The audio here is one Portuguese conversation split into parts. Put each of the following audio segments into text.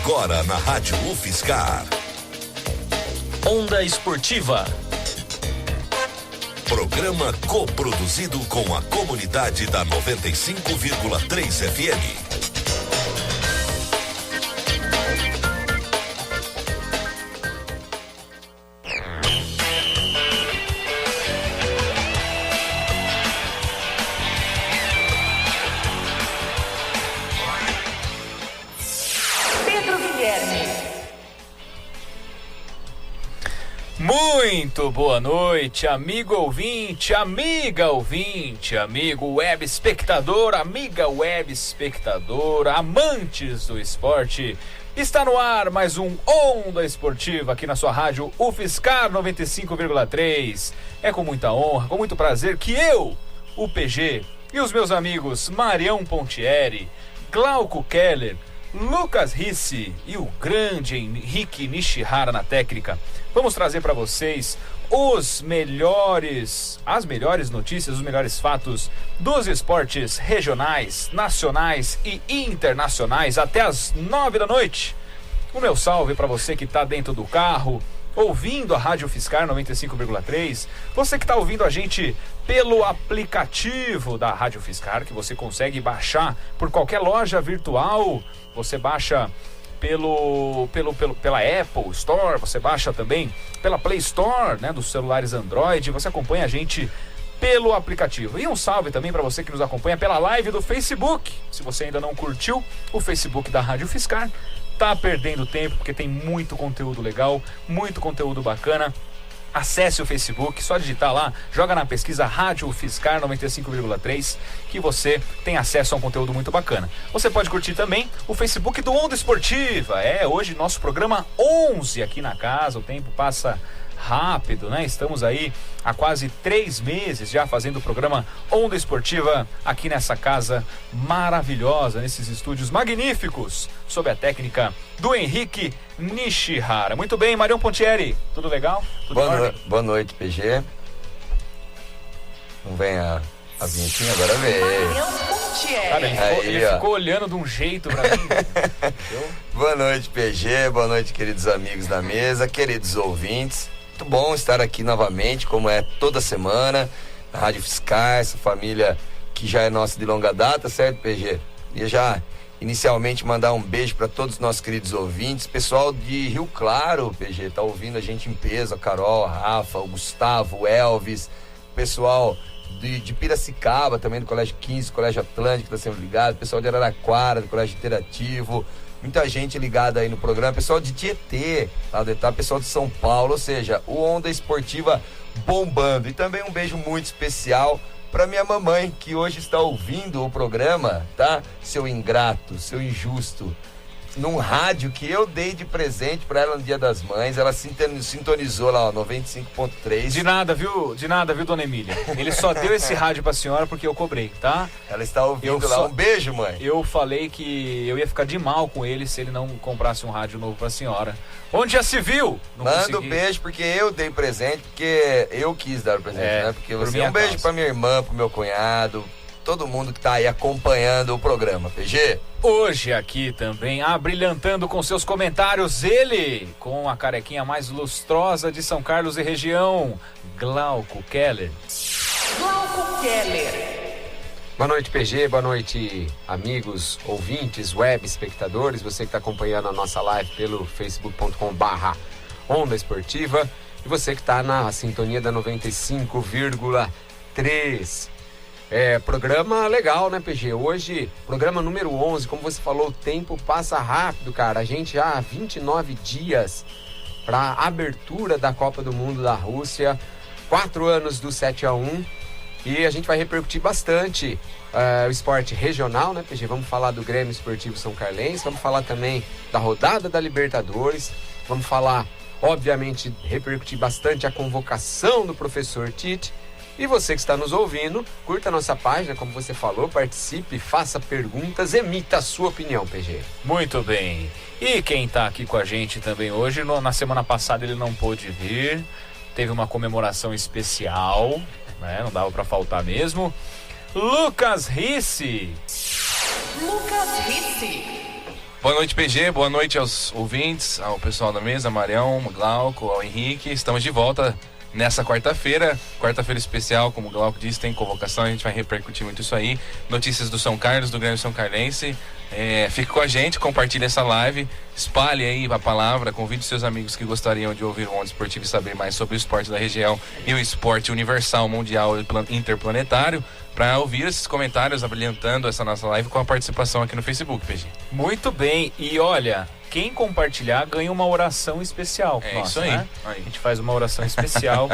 Agora na Rádio UFSCar. Onda Esportiva. Programa coproduzido com a comunidade da 95,3 FM. Muito boa noite, amigo ouvinte, amiga ouvinte, amigo web espectador, amiga web espectadora, amantes do esporte. Está no ar mais um Onda Esportiva aqui na sua rádio UFSCar 95,3. É com muita honra, com muito prazer que eu, o PG, e os meus amigos Marião Pontieri, Glauco Keller, Lucas Risse e o grande Henrique Nishihara na técnica, vamos trazer para vocês as melhores notícias, os melhores fatos dos esportes regionais, nacionais e internacionais até as 9 da noite. O meu salve para você que está dentro do carro, ouvindo a Rádio UFSCar 95,3, você que está ouvindo a gente pelo aplicativo da Rádio UFSCar, que você consegue baixar por qualquer loja virtual, você baixa pela Apple Store, você baixa também pela Play Store, né, dos celulares Android, você acompanha a gente pelo aplicativo. E um salve também para você que nos acompanha pela live do Facebook. Se você ainda não curtiu o Facebook da Rádio UFSCar, tá perdendo tempo, porque tem muito conteúdo legal, muito conteúdo bacana. Acesse o Facebook, só digitar lá, joga na pesquisa Rádio UFSCar 95,3, que você tem acesso a um conteúdo muito bacana. Você pode curtir também o Facebook do Onda Esportiva. Hoje nosso programa 11 aqui na casa, o tempo passa rápido, né? Estamos aí há quase 3 meses já fazendo o programa Onda Esportiva aqui nessa casa maravilhosa, nesses estúdios magníficos, sob a técnica do Henrique Nishihara. Muito bem, Marião Pontieri, tudo legal? Tudo boa noite, PG. Não vem a vinhetinha, agora vem. Marião Pontieri. Cara, ele ficou olhando de um jeito pra mim. Boa noite, PG, boa noite, queridos amigos da mesa, queridos ouvintes. Muito bom estar aqui novamente, como é toda semana, na Rádio UFSCar, essa família que já é nossa de longa data, certo, PG? Ia já inicialmente mandar um beijo para todos os nossos queridos ouvintes, pessoal de Rio Claro, PG, tá ouvindo a gente em peso, a Carol, a Rafa, o Gustavo, o Elvis, pessoal de Piracicaba, também do Colégio 15, Colégio Atlântico, tá sempre ligado, pessoal de Araraquara, do Colégio Interativo, muita gente ligada aí no programa, pessoal de Tietê, lá do Etá, pessoal de São Paulo, ou seja, o Onda Esportiva bombando. E também um beijo muito especial para minha mamãe, que hoje está ouvindo o programa, tá? Seu ingrato, seu injusto, num rádio que eu dei de presente para ela no Dia das Mães, ela sintonizou lá, ó, 95.3. De nada, viu, dona Emília? Ele só deu esse rádio pra senhora porque eu cobrei, tá? Ela está ouvindo lá, um beijo, mãe. Eu falei que eu ia ficar de mal com ele se ele não comprasse um rádio novo pra senhora. Onde já se viu? Manda um beijo, porque eu dei presente, porque eu quis dar o presente, né? Porque você, um beijo pra minha irmã, pro meu cunhado, todo mundo que tá aí acompanhando o programa, PG. Hoje aqui também, abrilhantando com seus comentários, ele, com a carequinha mais lustrosa de São Carlos e região, Glauco Keller. Glauco Keller. Boa noite, PG, boa noite, amigos, ouvintes, web, espectadores, você que está acompanhando a nossa live pelo facebook.com/Onda Esportiva e você que está na sintonia da 95,3. Programa legal, né, PG? Hoje, programa número 11, como você falou, o tempo passa rápido, cara. A gente já há 29 dias para a abertura da Copa do Mundo da Rússia, 4 anos do 7-1, e a gente vai repercutir bastante o esporte regional, né, PG? Vamos falar do Grêmio Esportivo São Carlense, vamos falar também da rodada da Libertadores, vamos falar, obviamente, repercutir bastante a convocação do professor Tite. E você que está nos ouvindo, curta a nossa página, como você falou, participe, faça perguntas, emita a sua opinião, PG. Muito bem. E quem está aqui com a gente também hoje, na semana passada ele não pôde vir, teve uma comemoração especial, né? Não dava para faltar mesmo. Lucas Risse. Lucas Risse. Boa noite, PG, boa noite aos ouvintes, ao pessoal da mesa, Marião, Glauco, ao Henrique. Estamos de volta nessa quarta-feira especial, como o Glauco disse, tem convocação, a gente vai repercutir muito isso aí. Notícias do São Carlos, do Grêmio São Carlense. Fique com a gente, compartilhe essa live, espalhe aí a palavra, convide seus amigos que gostariam de ouvir o Onda Esportivo e saber mais sobre o esporte da região e o esporte universal, mundial e interplanetário, para ouvir esses comentários abrilhantando essa nossa live com a participação aqui no Facebook, PG. Muito bem, e olha, quem compartilhar ganha uma oração especial. Isso aí. Né? A gente faz uma oração especial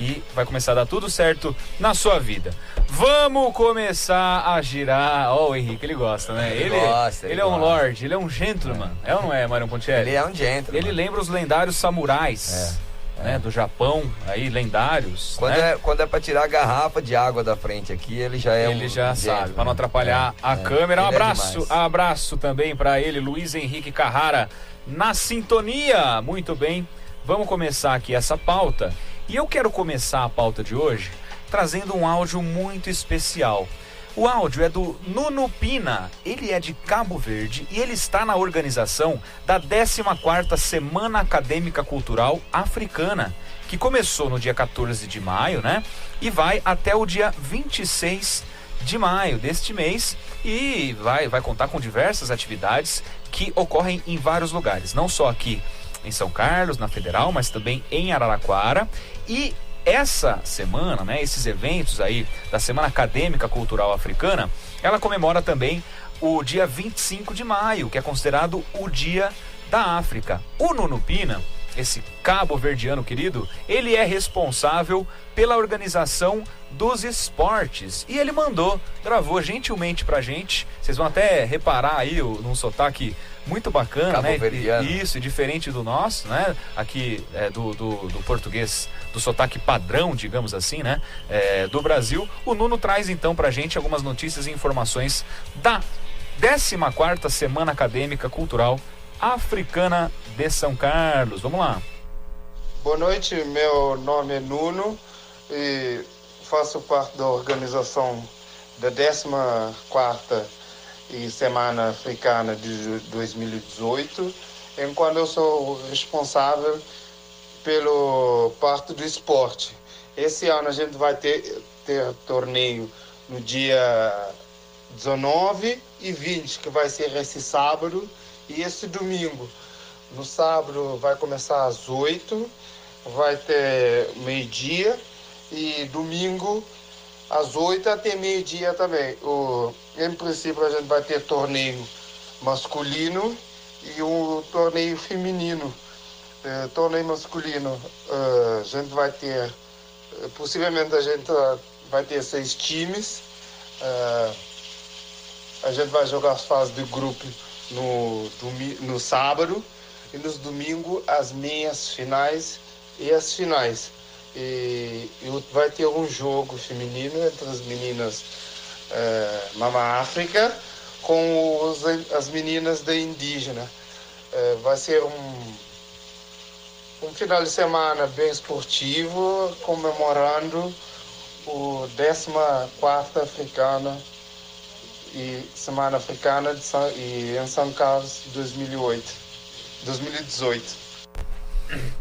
e vai começar a dar tudo certo na sua vida. Vamos começar a girar. Ó, o Henrique, ele gosta, né? Ele é um lord, ele é um gentleman. É ou não é, Marião Ponticelli? Ele é um gentleman. Ele lembra os lendários samurais. Né, do Japão, aí, lendários. Quando é pra tirar a garrafa de água da frente aqui, ele já é ele já sabe, para não atrapalhar a câmera. Um abraço também para ele, Luiz Henrique Carrara, na sintonia. Muito bem, vamos começar aqui essa pauta. E eu quero começar a pauta de hoje trazendo um áudio muito especial. O áudio é do Nuno Pina, ele é de Cabo Verde e ele está na organização da 14ª Semana Acadêmica Cultural Africana, que começou no dia 14 de maio, né? E vai até o dia 26 de maio deste mês e vai contar com diversas atividades que ocorrem em vários lugares, não só aqui em São Carlos, na Federal, mas também em Araraquara. E essa semana, né, esses eventos aí da Semana Acadêmica Cultural Africana, ela comemora também o dia 25 de maio, que é considerado o Dia da África. O Nuno Pina, esse cabo-verdiano querido, ele é responsável pela organização dos esportes. E ele gravou gentilmente pra gente. Vocês vão até reparar aí num sotaque muito bacana, né? Isso, diferente do nosso, né? Aqui do português, do sotaque padrão, digamos assim, né? Do Brasil. O Nuno traz então pra gente algumas notícias e informações da 14ª Semana Acadêmica Cultural Africana de São Carlos. Vamos lá. Boa noite, meu nome é Nuno e faço parte da organização da 14ª Semana Africana de 2018, enquanto eu sou responsável pelo parte do esporte. Esse ano a gente vai ter torneio no dia 19 e 20, que vai ser esse sábado e esse domingo. No sábado vai começar às 8, vai ter meio-dia, e domingo às 8 até meio-dia também. Em princípio a gente vai ter torneio masculino e um torneio feminino. Torneio masculino a gente vai ter, possivelmente a gente vai ter 6 times. A gente vai jogar as fases de grupo no sábado e nos domingos as meias finais e as finais. E vai ter um jogo feminino entre as meninas Mama África com as meninas da indígena. Vai ser um final de semana bem esportivo, comemorando o 14ª Africana e Semana Africana em São Carlos 2018.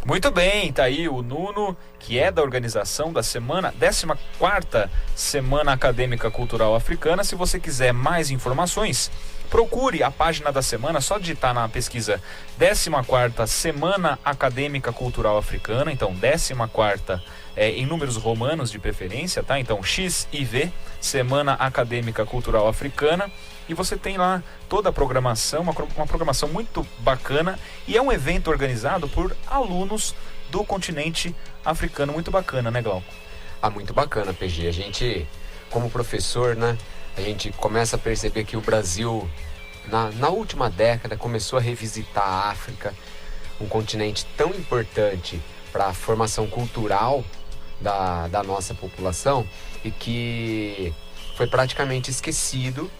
Muito bem, tá aí o Nuno, que é da organização da 14ª Semana Acadêmica Cultural Africana. Se você quiser mais informações, procure a página da semana, só digitar na pesquisa 14ª Semana Acadêmica Cultural Africana, então 14ª em números romanos de preferência, tá? Então XIV, Semana Acadêmica Cultural Africana. E você tem lá toda a programação, uma programação muito bacana, e é um evento organizado por alunos do continente africano. Muito bacana, né, Glauco? Muito bacana, PG. A gente, como professor, né, a gente começa a perceber que o Brasil, na última década, começou a revisitar a África, um continente tão importante para a formação cultural da nossa população, e que foi praticamente esquecido,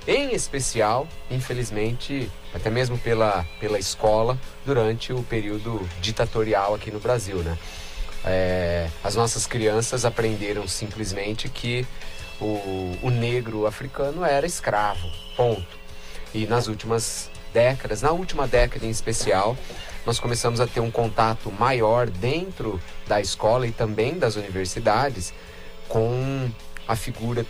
em especial, infelizmente, até mesmo pela escola, durante o período ditatorial aqui no Brasil, né? As nossas crianças aprenderam simplesmente que o negro africano era escravo, ponto. E nas últimas décadas, na última década em especial, nós começamos a ter um contato maior dentro da escola e também das universidades com a figura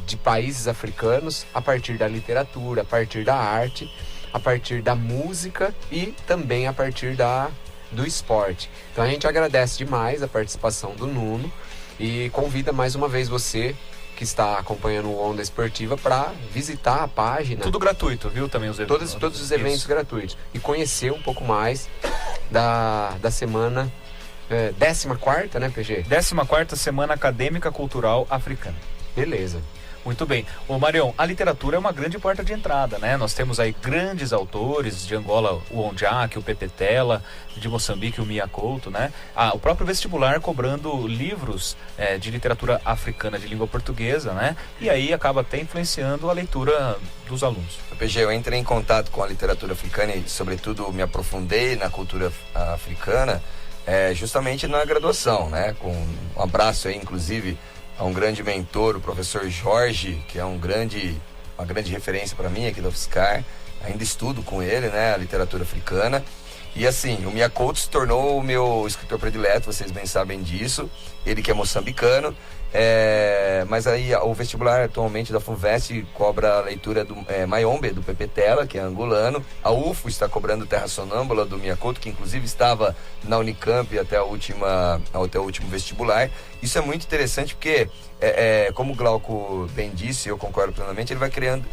de países africanos a partir da literatura, a partir da arte, a partir da música e também a partir do esporte. Então a gente agradece demais a participação do Nuno e convida mais uma vez você que está acompanhando o Onda Esportiva para visitar a página. Tudo gratuito, viu? Também os eventos. Todos os eventos gratuitos. E conhecer um pouco mais da semana 14ª, né, PG? 14ª Semana Acadêmica Cultural Africana. Beleza. Muito bem. Ô Marião, a literatura é uma grande porta de entrada, né? Nós temos aí grandes autores, de Angola o Ondjak, o Pepe Tela, de Moçambique o Mia Couto, né? O próprio vestibular cobrando livros de literatura africana de língua portuguesa, né? E aí acaba até influenciando a leitura dos alunos. PG, eu entrei em contato com a literatura africana e sobretudo me aprofundei na cultura africana justamente na graduação, né? Com um abraço aí, inclusive, a um grande mentor, o professor Jorge, que é uma grande referência para mim aqui da UFSCar. Ainda estudo com ele, né, a literatura africana. E assim, o Mia Couto se tornou o meu escritor predileto, vocês bem sabem disso. Ele que é moçambicano. Mas aí o vestibular atualmente da FUVEST cobra a leitura do Mayombe, do Pepe Tela, que é angolano. A UFO está cobrando Terra Sonâmbula, do Mia Couto, que inclusive estava na Unicamp até o último vestibular. Isso é muito interessante porque, como o Glauco bem disse, eu concordo plenamente,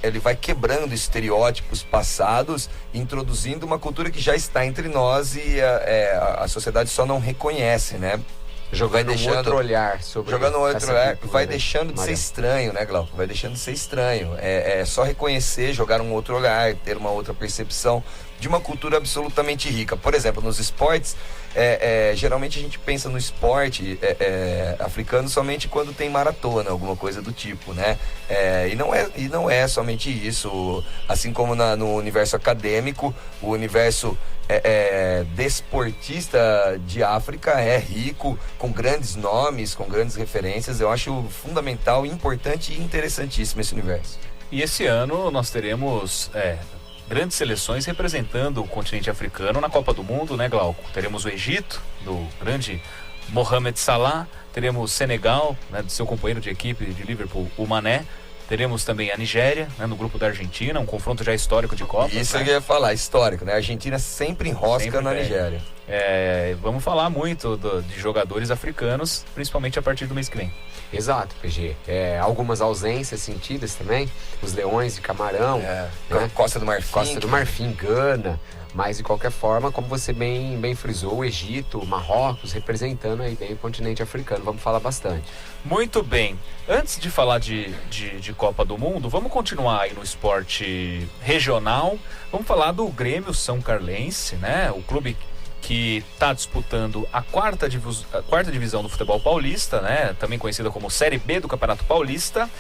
ele vai quebrando estereótipos passados, introduzindo uma cultura que já está entre nós e a sociedade só não reconhece, né? Jogando outro olhar sobre Jogando outro olhar, cultura, vai deixando de ser estranho, né, Glauco? Vai deixando de ser estranho. É só reconhecer, jogar um outro olhar, ter uma outra percepção de uma cultura absolutamente rica. Por exemplo, nos esportes, geralmente a gente pensa no esporte africano somente quando tem maratona, alguma coisa do tipo, né? E não é somente isso. Assim como no universo acadêmico, o universo desportista de África é rico, com grandes nomes, com grandes referências. Eu acho fundamental, importante e interessantíssimo esse universo. E esse ano nós teremos grandes seleções representando o continente africano na Copa do Mundo, né, Glauco? Teremos o Egito, do grande Mohamed Salah, teremos Senegal, né, do seu companheiro de equipe de Liverpool, o Mané. Teremos também a Nigéria, né, no grupo da Argentina, um confronto já histórico de Copa. Isso eu ia falar, histórico, né? A Argentina sempre enrosca na Nigéria. Vamos falar muito de jogadores africanos, principalmente a partir do mês que vem. Exato, PG. Algumas ausências sentidas também. Os Leões de Camarão, né? Costa do Marfim, Gana. Mas, de qualquer forma, como você bem frisou, o Egito, Marrocos, representando aí bem o continente africano. Vamos falar bastante. Muito bem. Antes de falar de Copa do Mundo, vamos continuar aí no esporte regional. Vamos falar do Grêmio São Carlense, né? O clube que está disputando a quarta divisão do futebol paulista, né? Também conhecida como Série B do Campeonato Paulista,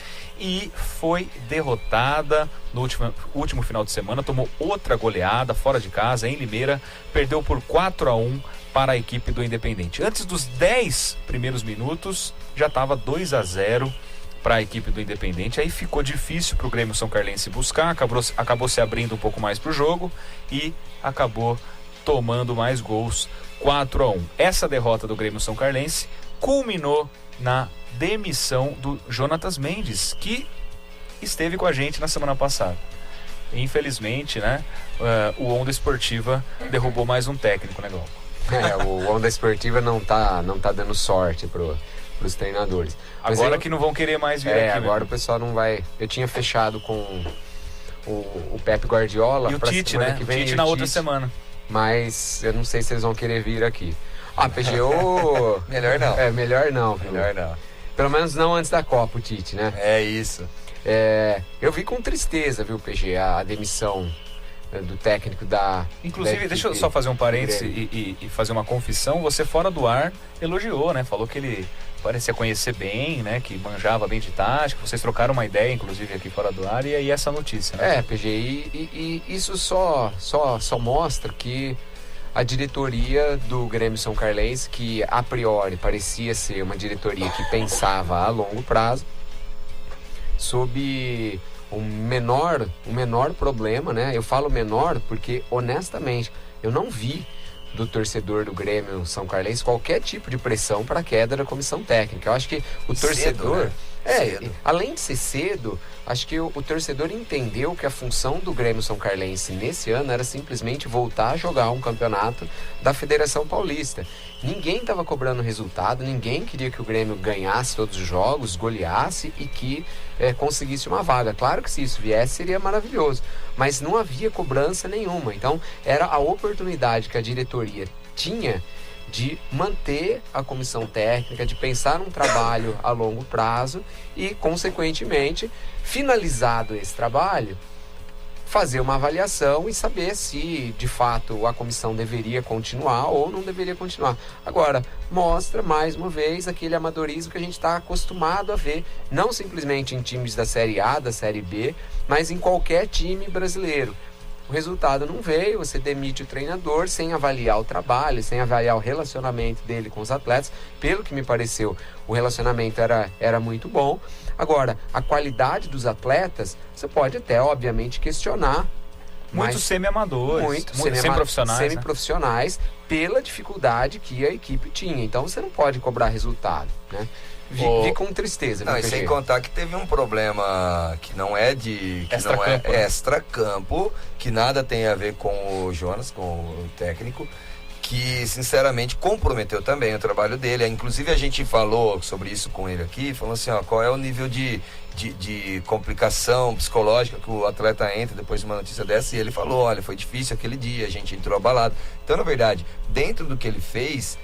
e foi derrotada no último final de semana. Tomou outra goleada fora de casa, em Limeira, perdeu por 4-1 para a equipe do Independente. Antes dos 10 primeiros minutos, já estava 2-0 para a equipe do Independente. Aí ficou difícil para o Grêmio São Carlense buscar, acabou se abrindo um pouco mais para o jogo e acabou tomando mais gols, 4-1. Essa derrota do Grêmio São Carlense culminou na demissão do Jonatas Mendes, que esteve com a gente na semana passada. Infelizmente, né, o Onda Esportiva derrubou mais um técnico, né, Glauco? O Onda Esportiva não tá dando sorte pros treinadores. Mas agora que não vão querer mais vir aqui. Agora mesmo. O pessoal não vai. Eu tinha fechado com o Pepe Guardiola. E o Tite, né? O Tite na outra semana. Mas eu não sei se eles vão querer vir aqui. PGO... Melhor não. Melhor não. Viu? Melhor não. Pelo menos não antes da Copa, o Tite, né? É isso. Eu vi com tristeza, viu, PG, a demissão do técnico da... Inclusive, deixa eu só fazer um parênteses e fazer uma confissão. Você, fora do ar, elogiou, né? Falou que ele parecia conhecer bem, né? Que manjava bem de tática. Vocês trocaram uma ideia, inclusive, aqui fora do ar. E aí essa notícia, né? PG, e isso só mostra que a diretoria do Grêmio São Carlense, que a priori parecia ser uma diretoria que pensava a longo prazo, sob o menor problema, né? Eu falo menor porque, honestamente, eu não vi do torcedor do Grêmio São Carlense qualquer tipo de pressão para a queda da comissão técnica. Eu acho que o torcedor... Cedo. Além de ser cedo, acho que o torcedor entendeu que a função do Grêmio São Carlense nesse ano era simplesmente voltar a jogar um campeonato da Federação Paulista. Ninguém estava cobrando resultado, ninguém queria que o Grêmio ganhasse todos os jogos, goleasse e que conseguisse uma vaga. Claro que se isso viesse seria maravilhoso, mas não havia cobrança nenhuma. Então era a oportunidade que a diretoria tinha de manter a comissão técnica, de pensar num trabalho a longo prazo e, consequentemente, finalizado esse trabalho, fazer uma avaliação e saber se, de fato, a comissão deveria continuar ou não deveria continuar. Agora, mostra, mais uma vez, aquele amadorismo que a gente está acostumado a ver, não simplesmente em times da Série A, da Série B, mas em qualquer time brasileiro. O resultado não veio, você demite o treinador sem avaliar o trabalho, sem avaliar o relacionamento dele com os atletas. Pelo que me pareceu, o relacionamento era muito bom. Agora, a qualidade dos atletas, você pode até, obviamente, questionar. Muitos semi-amadores, semi-profissionais. Semi-profissionais, pela dificuldade que a equipe tinha. Então, você não pode cobrar resultado, né? Vi com tristeza. Não, e sem contar que teve um problema que não é extra-campo, que nada tem a ver com o Jonas, com o técnico, que sinceramente comprometeu também o trabalho dele. Inclusive a gente falou sobre isso com ele aqui, falou assim, qual é o nível de complicação psicológica que o atleta entra depois de uma notícia dessa, e ele falou, olha, foi difícil aquele dia, a gente entrou abalado. Então, na verdade, dentro do que ele fez,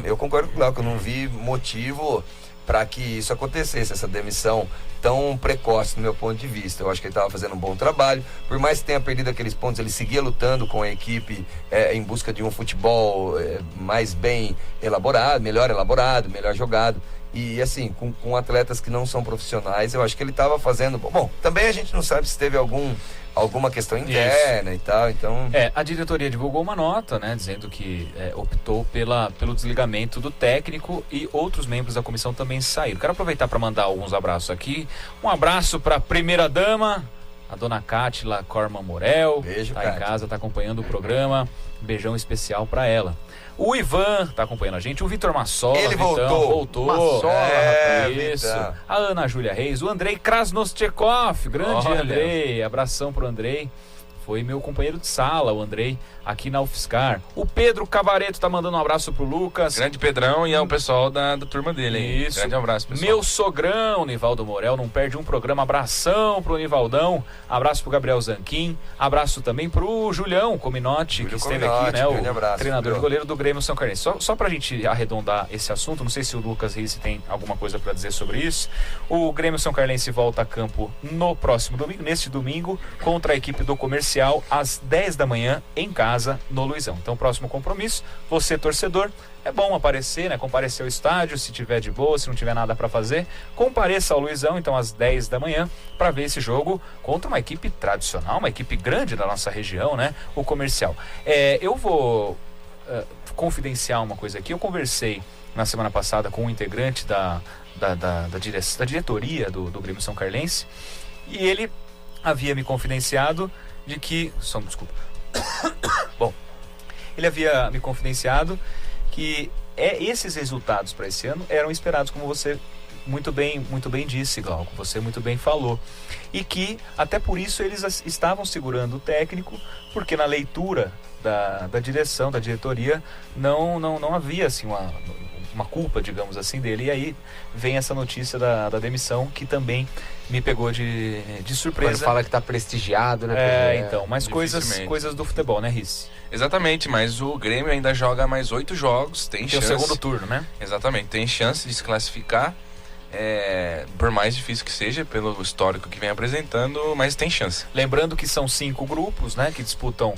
eu concordo com o Glauco, eu não vi motivo para que isso acontecesse, essa demissão tão precoce do meu ponto de vista. Eu acho que ele estava fazendo um bom trabalho, por mais que tenha perdido aqueles pontos, ele seguia lutando com a equipe em busca de um futebol mais bem elaborado, melhor jogado. E assim, com atletas que não são profissionais, eu acho que ele estava fazendo... Bom, também a gente não sabe se teve alguma questão interna e tal, então... A diretoria divulgou uma nota, né, dizendo que optou pelo desligamento do técnico, e outros membros da comissão também saíram. Quero aproveitar para mandar alguns abraços aqui. Um abraço para a primeira-dama, a dona Cátila Corman Morel. Beijo, tá em casa, tá acompanhando o programa. Beijão especial para ela. O Ivan tá acompanhando a gente, o Vitor Massola. Ele voltou. Massola, isso. Vitor. A Ana Júlia Reis, o Andrei Krasnoschekov, grande Andrei, abração pro Andrei. Foi meu companheiro de sala, o Andrei, aqui na UFSCar. O Pedro Cavareto tá mandando um abraço pro Lucas. Grande Pedrão, e é o pessoal da turma dele, hein? Isso. Grande abraço, pessoal. Meu sogrão, Nivaldo Morel, não perde um programa. Abração pro Nivaldão. Abraço pro Gabriel Zanquim. Abraço também pro Julião Cominotti, que esteve aqui, né? O treinador de goleiro do Grêmio São Carlense. Só pra gente arredondar esse assunto, não sei se o Lucas Risse tem alguma coisa pra dizer sobre isso. O Grêmio São Carlense volta a campo no próximo domingo, neste domingo, contra a equipe do Comercial, às 10 da manhã, em casa, no Luizão. Então, próximo compromisso, você torcedor, é bom aparecer, né? Comparecer ao estádio, se tiver de boa, se não tiver nada para fazer, compareça ao Luizão, então, às 10 da manhã, para ver esse jogo contra uma equipe tradicional, uma equipe grande da nossa região, né? O Comercial. Eu vou confidenciar uma coisa aqui. Eu conversei na semana passada com um integrante da diretoria do Grêmio São Carlense, e ele havia me confidenciado de que... Desculpa. Bom, ele havia me confidenciado que esses resultados para esse ano eram esperados, como você muito bem disse, Glauco, você muito bem falou, e que até por isso eles estavam segurando o técnico, porque na leitura da direção, da diretoria, não havia assim uma culpa, digamos assim, dele. E aí vem essa notícia da demissão, que também me pegou de surpresa. Quando fala que tá prestigiado, né? Então, mas coisas do futebol, né, Risse? Exatamente, mas o Grêmio ainda joga mais 8 jogos, tem chance... o segundo turno, né? Exatamente, tem chance de se classificar, por mais difícil que seja, pelo histórico que vem apresentando, mas tem chance. Lembrando que são 5 grupos, né, que disputam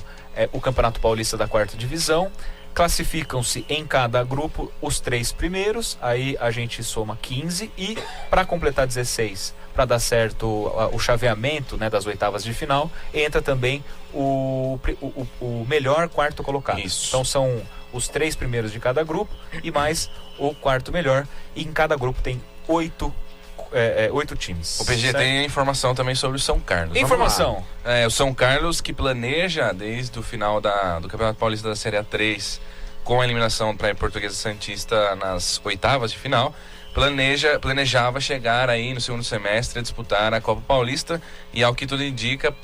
o Campeonato Paulista da 4ª Divisão. Classificam-se em cada grupo os 3 primeiros, aí a gente soma 15, e para completar 16, para dar certo o chaveamento, né, das oitavas de final, entra também o melhor 4º colocado. Isso. Então são os 3 primeiros de cada grupo e mais o 4º melhor, e em cada grupo tem 8 8 times. O PG certo? tem informação também sobre o São Carlos. Vamos Informação. lá. O São Carlos que planeja, desde o final do Campeonato Paulista da Série A3, com a eliminação para a Portuguesa Santista nas oitavas de final, planejava chegar aí no segundo semestre a disputar a Copa Paulista e, ao que tudo indica,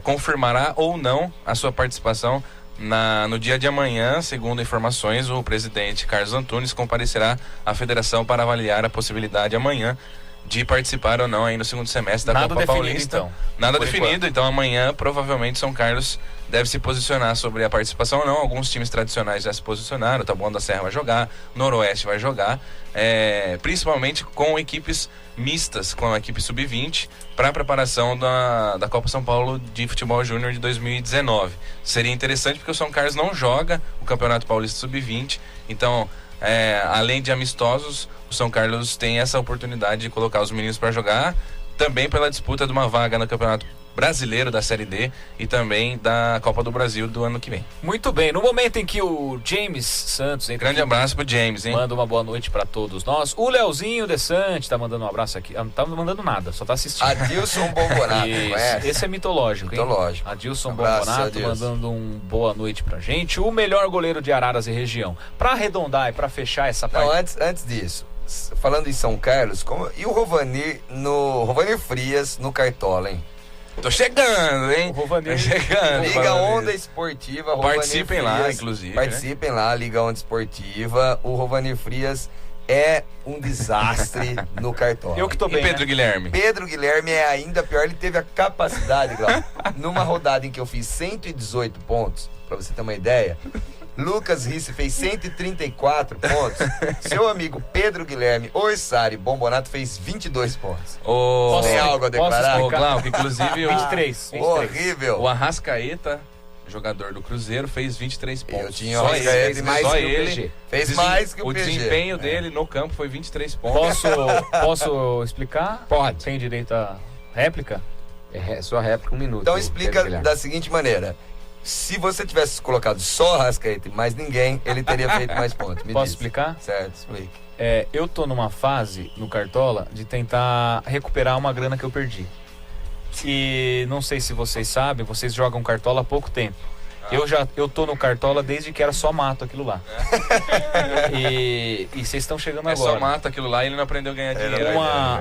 confirmará ou não a sua participação no dia de amanhã. Segundo informações, o presidente Carlos Antunes comparecerá à federação para avaliar a possibilidade amanhã de participar ou não aí no segundo semestre da Copa Paulista. Então. Nada Por definido, enquanto. então amanhã provavelmente São Carlos deve se posicionar sobre a participação ou não. Alguns times tradicionais já se posicionaram, o Taboão da Serra vai jogar, Noroeste vai jogar, principalmente com equipes mistas, com a equipe sub-20, para a preparação da Copa São Paulo de Futebol Júnior de 2019. Seria interessante porque o São Carlos não joga o Campeonato Paulista sub-20, então além de amistosos, o São Carlos tem essa oportunidade de colocar os meninos para jogar, também pela disputa de uma vaga no Campeonato Brasileiro da Série D e também da Copa do Brasil do ano que vem. Muito bem, no momento em que o James Santos entra Grande aqui, abraço pro James, hein? manda uma boa noite pra todos nós. O Leozinho Desante tá mandando um abraço aqui. Não tá mandando nada, só tá assistindo. Adilson Bombonato, Isso, conhece? esse é mitológico, hein? Mitológico. Adilson Abraço, Bombonato Adilson. mandando um boa noite pra gente. O melhor goleiro de Araras e região. Pra arredondar e pra fechar essa Não, parte. antes disso, falando em São Carlos, e o Rovanir Frias no Cartola, hein? Tô chegando, hein? O Rovanir- Tô chegando. Liga Rovanir. Onda Esportiva, Rovanir Participem lá, Frias. inclusive, Participem lá, Liga Onda Esportiva. O Rovanir Frias é um desastre no Cartola. Eu que tô E bem, Pedro né? Guilherme? Pedro Guilherme é ainda pior, ele teve a capacidade, Glauco, numa rodada em que eu fiz 118 pontos, pra você ter uma ideia. Lucas Risse fez 134 pontos. Seu amigo Pedro Guilherme Orsari Bombonato fez 22 pontos. Tem algo a declarar? Ô, Glauco, inclusive 23. Horrível. o Arrascaeta, jogador do Cruzeiro, fez 23 pontos. Eu tinha o Só Arrascaeta ele, mais só que o ele. PG. Fez mais que o PG. desempenho dele no campo foi 23 pontos. Posso explicar? Pode. Tem direito a réplica? Sua réplica, 1 minuto. Então Pedro explica Guilherme. da seguinte maneira. Se você tivesse colocado só o Arrascaeta e mais ninguém, ele teria feito mais pontos. Me Posso diz. explicar? Certo, explique. Eu tô numa fase no Cartola de tentar recuperar uma grana que eu perdi. E não sei se vocês sabem, vocês jogam Cartola há pouco tempo. Eu tô no Cartola desde que era só mato aquilo lá. E vocês estão chegando É agora. só mata aquilo lá e ele não aprendeu a ganhar dinheiro.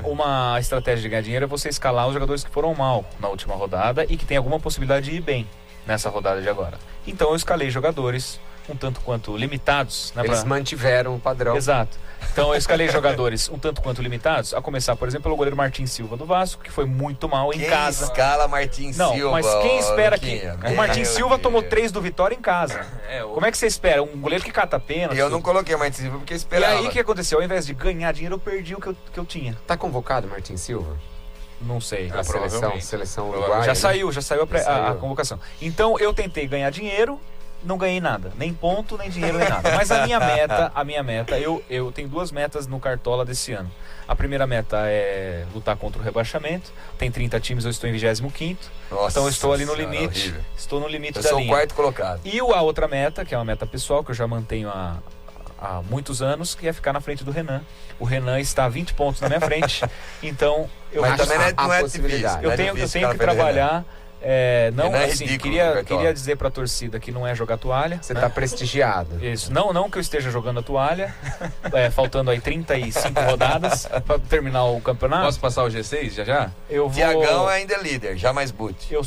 Uma estratégia de ganhar dinheiro é você escalar os jogadores que foram mal na última rodada e que tem alguma possibilidade de ir bem nessa rodada de agora. Então eu escalei jogadores um tanto quanto limitados, né, Eles pra- mantiveram o padrão. Exato. Então eu escalei jogadores um tanto quanto limitados, a começar, por exemplo, pelo goleiro Martin Silva do Vasco, que foi muito mal em Quem casa. escala Martin Não, Silva? mas quem espera que... Luquinha? O Martin Meu Silva tomou Deus. 3 do Vitória em casa. Como é que você espera? Um goleiro que cata pênalti. Eu não coloquei Martin Silva porque E esperava. aí o que aconteceu? Ao invés de ganhar dinheiro, eu perdi o que eu tinha. Tá convocado, Martin Silva? Não sei. Na provavelmente. seleção Provavelmente. uruguaia. Já né? saiu a Saiu. convocação. Então eu tentei ganhar dinheiro, não ganhei nada. Nem ponto, nem dinheiro, nem nada. Mas a minha meta, eu tenho 2 metas no Cartola desse ano. A primeira meta é lutar contra o rebaixamento. Tem 30 times, eu estou em 25º. Nossa Então eu estou ali no Senhora, limite. horrível. Estou no limite Eu da sou o linha. 4º colocado. E a outra meta, que é uma meta pessoal, que eu já mantenho há muitos anos, que é ficar na frente do Renan. O Renan está a 20 pontos na minha frente. Então eu Mas acho- também não é a difícil. possibilidade. eu não é tenho difícil que ficar na frente do trabalhar. Não, Renan é assim, ridículo no Cartola. queria dizer pra torcida que não é jogar toalha. Você né? tá prestigiado. Isso. Não que eu esteja jogando a toalha. Faltando aí 35 rodadas pra terminar o campeonato. Posso passar o G6 já? Eu vou. Tiagão ainda é líder, já mais boot. Eu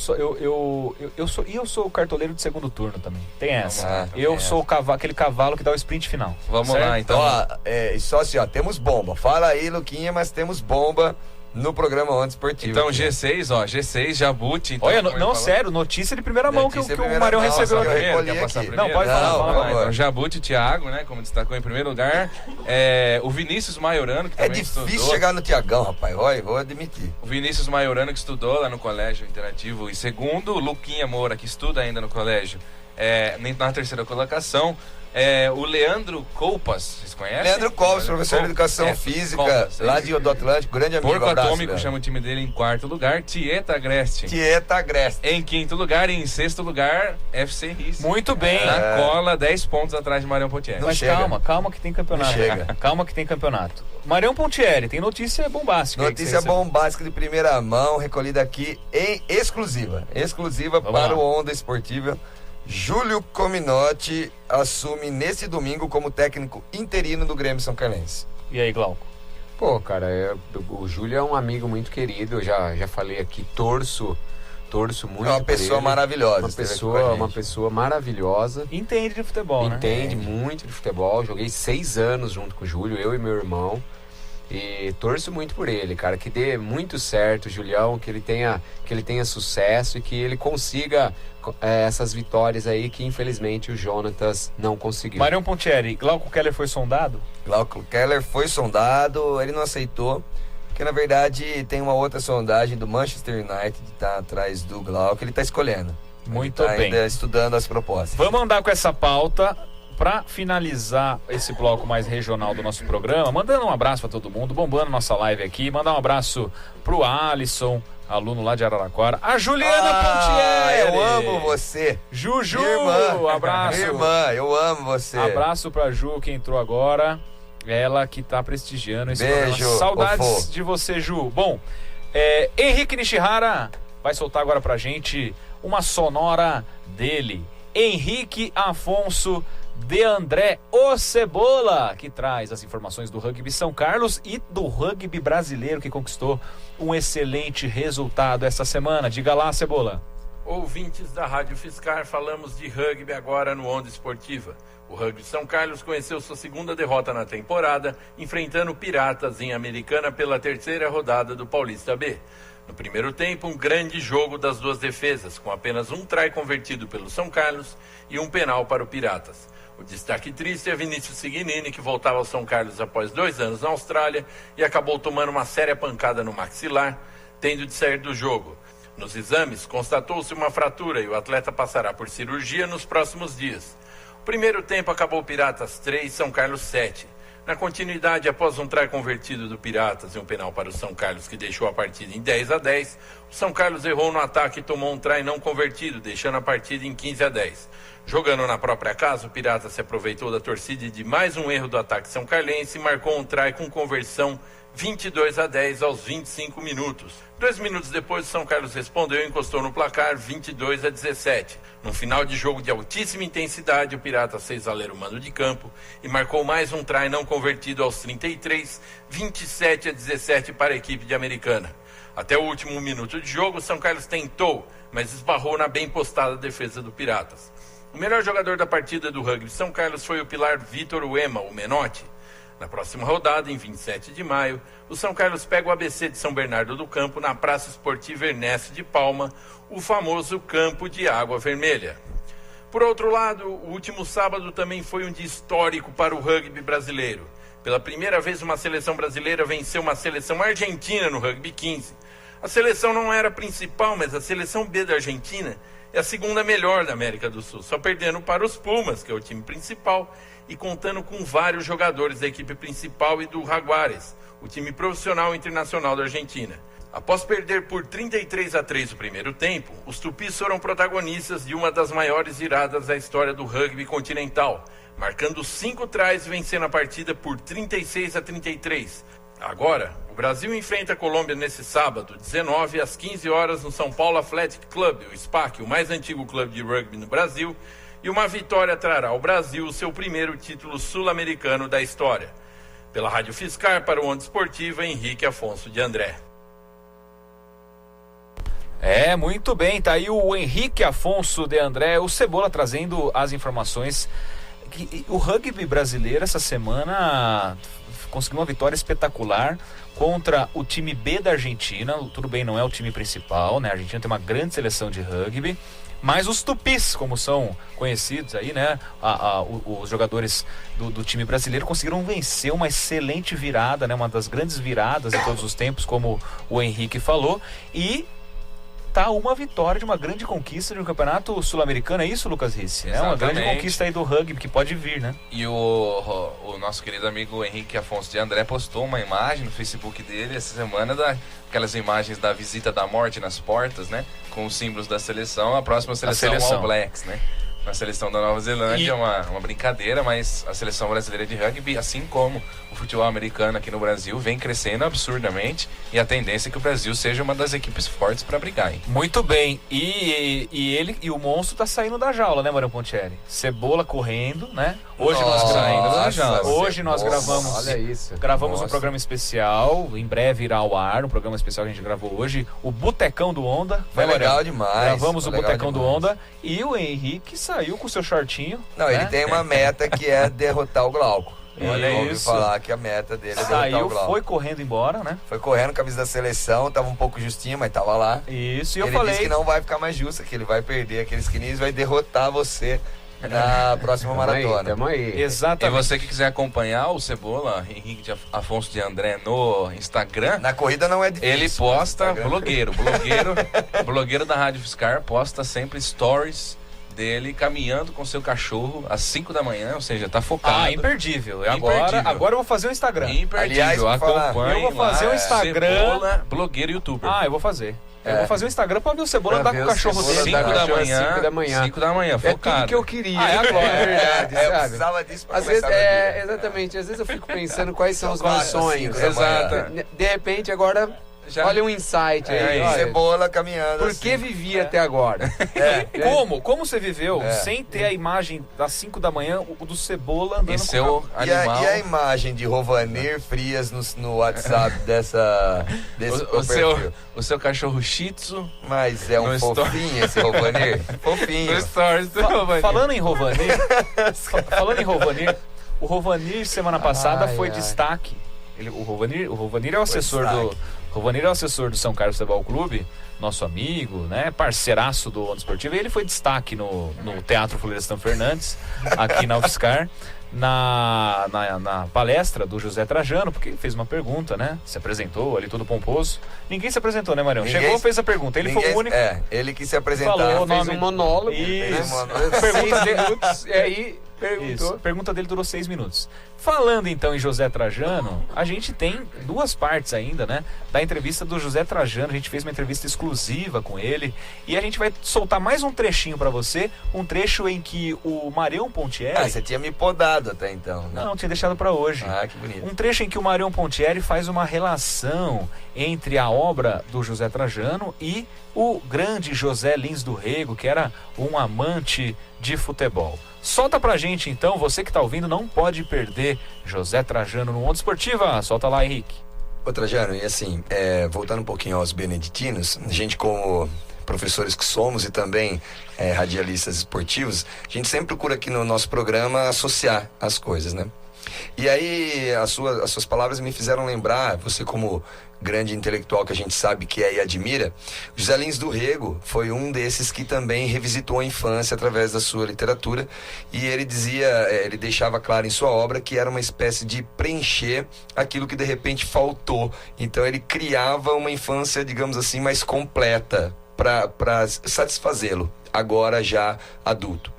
sou o cartoleiro de segundo turno também. Tem essa. Ah, Eu sou aquele cavalo que dá o sprint final. Vamos certo? lá, então. Então, ó, só assim, ó, temos bomba. Fala aí, Luquinha, mas temos bomba no programa Onda Esportivo. Então, aqui. G6, Jabuti. Então, Olha, como ele não, falou. sério, notícia de primeira mão que Notícia de o primeira Marião mão, recebeu nossa, aqui. eu recolhi Quer passar aqui. primeiro? Não, pode falar, Não, fala por mais. favor. Então, Jabuti e Thiago, né? Como destacou em primeiro lugar. O Vinícius Maiorano, que É também difícil estudou. chegar no Tiagão, rapaz. Olha, vou admitir. O Vinícius Maiorano, que estudou lá no Colégio Interativo, em segundo. O Luquinha Moura, que estuda ainda no colégio, na terceira colocação. O Leandro Coupas, vocês conhecem? Leandro Coupas, professor de Educação Física, Coupas, lá do Atlântico, grande amigo. Porco abraço, Atômico Leandro. chama o time dele em quarto lugar, Tieta Agreste. Tieta Agreste. Em quinto lugar e em sexto lugar, FC Riz. Muito bem. Na cola, 10 pontos atrás de Marião Pontieri. Não Mas chega. calma que tem campeonato. Não chega. Calma que tem campeonato. Marião Pontieri, tem notícia bombástica. aí que Notícia você bombástica de primeira mão, recolhida aqui em exclusiva. Exclusiva Vamos para lá. o Onda Esportiva. Júlio Cominotti assume nesse domingo como técnico interino do Grêmio São Carlense. recebeu. E aí, Glauco? Pô, cara, o Júlio é um amigo muito querido, eu já falei aqui, torço muito É uma por pessoa ele. Uma Uma pessoa maravilhosa. Entende de futebol, né? Entende muito de futebol. Joguei 6 anos junto com o Júlio, eu e meu irmão. E torço muito por ele, cara, que dê muito certo, Julião, que ele tenha sucesso e que ele consiga essas vitórias aí que infelizmente o Jonatas não conseguiu. Marião Pontieri, Glauco Keller foi sondado? Glauco Keller foi sondado, ele não aceitou, porque na verdade tem uma outra sondagem do Manchester United que está atrás do Glauco, ele está escolhendo. Muito ele tá bem. ainda estudando as propostas. Vamos andar com essa pauta para finalizar esse bloco mais regional do nosso programa, mandando um abraço para todo mundo, bombando nossa live aqui, mandar um abraço pro Alisson, aluno lá de Araraquara, a Juliana Pontieri. Eu amo você. Juju, Irmã, abraço. Irmã, eu amo você. Abraço pra Ju, que entrou agora. Ela que tá prestigiando esse Beijo, programa. Saudades fofo. de você, Ju. Bom, Henrique Nishihara vai soltar agora pra gente uma sonora dele. Henrique Afonso de André, o Cebola, que traz as informações do rugby São Carlos e do rugby brasileiro, que conquistou um excelente resultado esta semana. Diga lá, Cebola. Ouvintes da Rádio Fiscar, falamos de rugby agora no Onda Esportiva. O rugby São Carlos conheceu sua segunda derrota na temporada, enfrentando Piratas em Americana pela terceira rodada do Paulista B. No primeiro tempo, um grande jogo das duas defesas, com apenas um try convertido pelo São Carlos e um penal para o Piratas. O destaque triste é Vinícius Signini, que voltava ao São Carlos após 2 anos na Austrália e acabou tomando uma séria pancada no maxilar, tendo de sair do jogo. Nos exames, constatou-se uma fratura e o atleta passará por cirurgia nos próximos dias. O primeiro tempo acabou Piratas 3, São Carlos 7. Na continuidade, após um try convertido do Piratas e um penal para o São Carlos, que deixou a partida em 10-10, o São Carlos errou no ataque e tomou um try não convertido, deixando a partida em 15-10. Jogando na própria casa, o Piratas se aproveitou da torcida e de mais um erro do ataque são carlense e marcou um try com conversão 22-10 aos 25 minutos. 2 minutos depois, o São Carlos respondeu e encostou no placar 22-17. Num final de jogo de altíssima intensidade, o Piratas fez valer o mando de campo e marcou mais um try não convertido aos 33, 27-17 para a equipe de Americana. Até o último minuto de jogo, o São Carlos tentou, mas esbarrou na bem postada defesa do Piratas. O melhor jogador da partida do rugby São Carlos foi o pilar Vitor Uema, o Menotti. Na próxima rodada, em 27 de maio, o São Carlos pega o ABC de São Bernardo do Campo na Praça Esportiva Ernesto de Palma, o famoso Campo de Água Vermelha. Por outro lado, o último sábado também foi um dia histórico para o rugby brasileiro. Pela primeira vez, uma seleção brasileira venceu uma seleção argentina no rugby 15. A seleção não era a principal, mas a seleção B da Argentina é a segunda melhor da América do Sul, só perdendo para os Pumas, que é o time principal, e contando com vários jogadores da equipe principal e do Jaguares, o time profissional internacional da Argentina. Após perder por 33-3 o primeiro tempo, os tupis foram protagonistas de uma das maiores viradas da história do rugby continental, marcando 5 tries e vencendo a partida por 36-33. Agora, o Brasil enfrenta a Colômbia nesse sábado, 19 às 15 horas no São Paulo Athletic Club, o SPAC, o mais antigo clube de rugby no Brasil, e uma vitória trará ao Brasil o seu primeiro título sul-americano da história. Pela Rádio Fiscar, para o Onda Esportiva, Henrique Afonso de André. Muito bem, tá aí o Henrique Afonso de André, o Cebola trazendo as informações. O rugby brasileiro essa semana conseguiu uma vitória espetacular contra o time B da Argentina. Tudo bem, não é o time principal, né? A Argentina tem uma grande seleção de rugby, mas os tupis, como são conhecidos aí, né? Os jogadores do time brasileiro conseguiram vencer uma excelente virada, né? Uma das grandes viradas de todos os tempos, como o Henrique falou, e está a uma vitória de uma grande conquista de um campeonato sul-americano. É isso, Lucas Ricci? É uma grande conquista aí do rugby que pode vir, né? E o nosso querido amigo Henrique Afonso de André postou uma imagem no Facebook dele essa semana, aquelas imagens da visita da morte nas portas, né? Com os símbolos da seleção, a próxima seleção All Blacks, né? Na seleção da Nova Zelândia, uma brincadeira, mas a seleção brasileira de rugby, assim como o futebol americano aqui no Brasil, vem crescendo absurdamente, e a tendência é que o Brasil seja uma das equipes fortes para brigar, hein? Muito bem, e o monstro tá saindo da jaula, né, Marião Pontieri? Cebola correndo, né? Hoje nós gravamos um programa especial, em breve irá ao ar, um programa especial que a gente gravou hoje, o Botecão do Onda. Foi legal demais. Gravamos o Botecão do Onda, e o Henrique saiu com o seu shortinho. Não, né? Ele tem uma meta que é derrotar o Glauco. Olha isso. Falar que a meta dele é derrotar o Glauco. Foi correndo embora, né? Foi correndo, camisa da seleção, tava um pouco justinho, mas tava lá. Isso, e ele disse que não vai ficar mais justo, que ele vai perder aqueles quilinhos e vai derrotar você na próxima maratona. Tamo aí. Exatamente. E você que quiser acompanhar o Cebola, Henrique Afonso de André, no Instagram, na corrida não é difícil. Ele posta, blogueiro da Rádio Fiscar, posta sempre stories dele caminhando com seu cachorro às 5 da manhã, ou seja, tá focado. Imperdível. Agora eu vou fazer um Instagram. Imperdível. Aliás, acompanhe. Eu vou fazer um Instagram. Cebola, blogueiro e youtuber. Eu vou fazer. Eu vou fazer um Instagram pra ver o Cebola andar com o cachorro dele. 5 da manhã. 5 da manhã, focado. É tudo que eu queria. É agora. É verdade, Eu sabe? precisava disso pra Às vezes, começar meu dia. exatamente. Às vezes eu fico pensando quais são os meus 4, sonhos. 5 da manhã. Exato. De repente, agora, olha um insight aí. Olha, Cebola caminhando. por que vivi até agora? Como você viveu sem ter a imagem das 5 da manhã, o do Cebola andando Esse é o animal. E a imagem de Rovanir Frias no WhatsApp desse perfil? O seu cachorro Shih Tzu. Mas é um fofinho esse Rovanir. Fofinho. No stories do Rovanir. Falando em Rovanir, o Rovanir semana passada foi destaque. O Rovanir é o assessor do São Carlos Futebol Clube, nosso amigo, né, parceiraço do Onda Esportiva, e ele foi destaque no Teatro Florestan Fernandes, aqui na UFSCar, na palestra do José Trajano, porque ele fez uma pergunta, né, se apresentou ali todo pomposo. Ninguém se apresentou, né, Marião? Chegou, fez a pergunta, ele foi o único. Ele quis se apresentar. Falou, fez um monólogo. Isso. Pergunta minutos, e aí perguntou. Isso. A pergunta dele durou 6 minutos. Falando então em José Trajano, a gente tem 2 partes ainda, né? Da entrevista do José Trajano. A gente fez uma entrevista exclusiva com ele. E a gente vai soltar mais um trechinho pra você. Um trecho em que o Marião Pontieri... você tinha me podado até então, né? Não, tinha deixado pra hoje. Que bonito. Um trecho em que o Marião Pontieri faz uma relação entre a obra do José Trajano e o grande José Lins do Rego, que era um amante de futebol. Solta pra gente então, você que tá ouvindo não pode perder José Trajano no Onda Esportiva. Solta lá, Henrique. Ô Trajano, e assim, voltando um pouquinho aos beneditinos, a gente como professores que somos e também radialistas esportivos, a gente sempre procura aqui no nosso programa associar as coisas, né? E aí as suas palavras me fizeram lembrar, você como grande intelectual que a gente sabe que é e admira, José Lins do Rego foi um desses que também revisitou a infância através da sua literatura, e ele dizia, ele deixava claro em sua obra que era uma espécie de preencher aquilo que de repente faltou. Então ele criava uma infância, digamos assim, mais completa para satisfazê-lo, agora já adulto.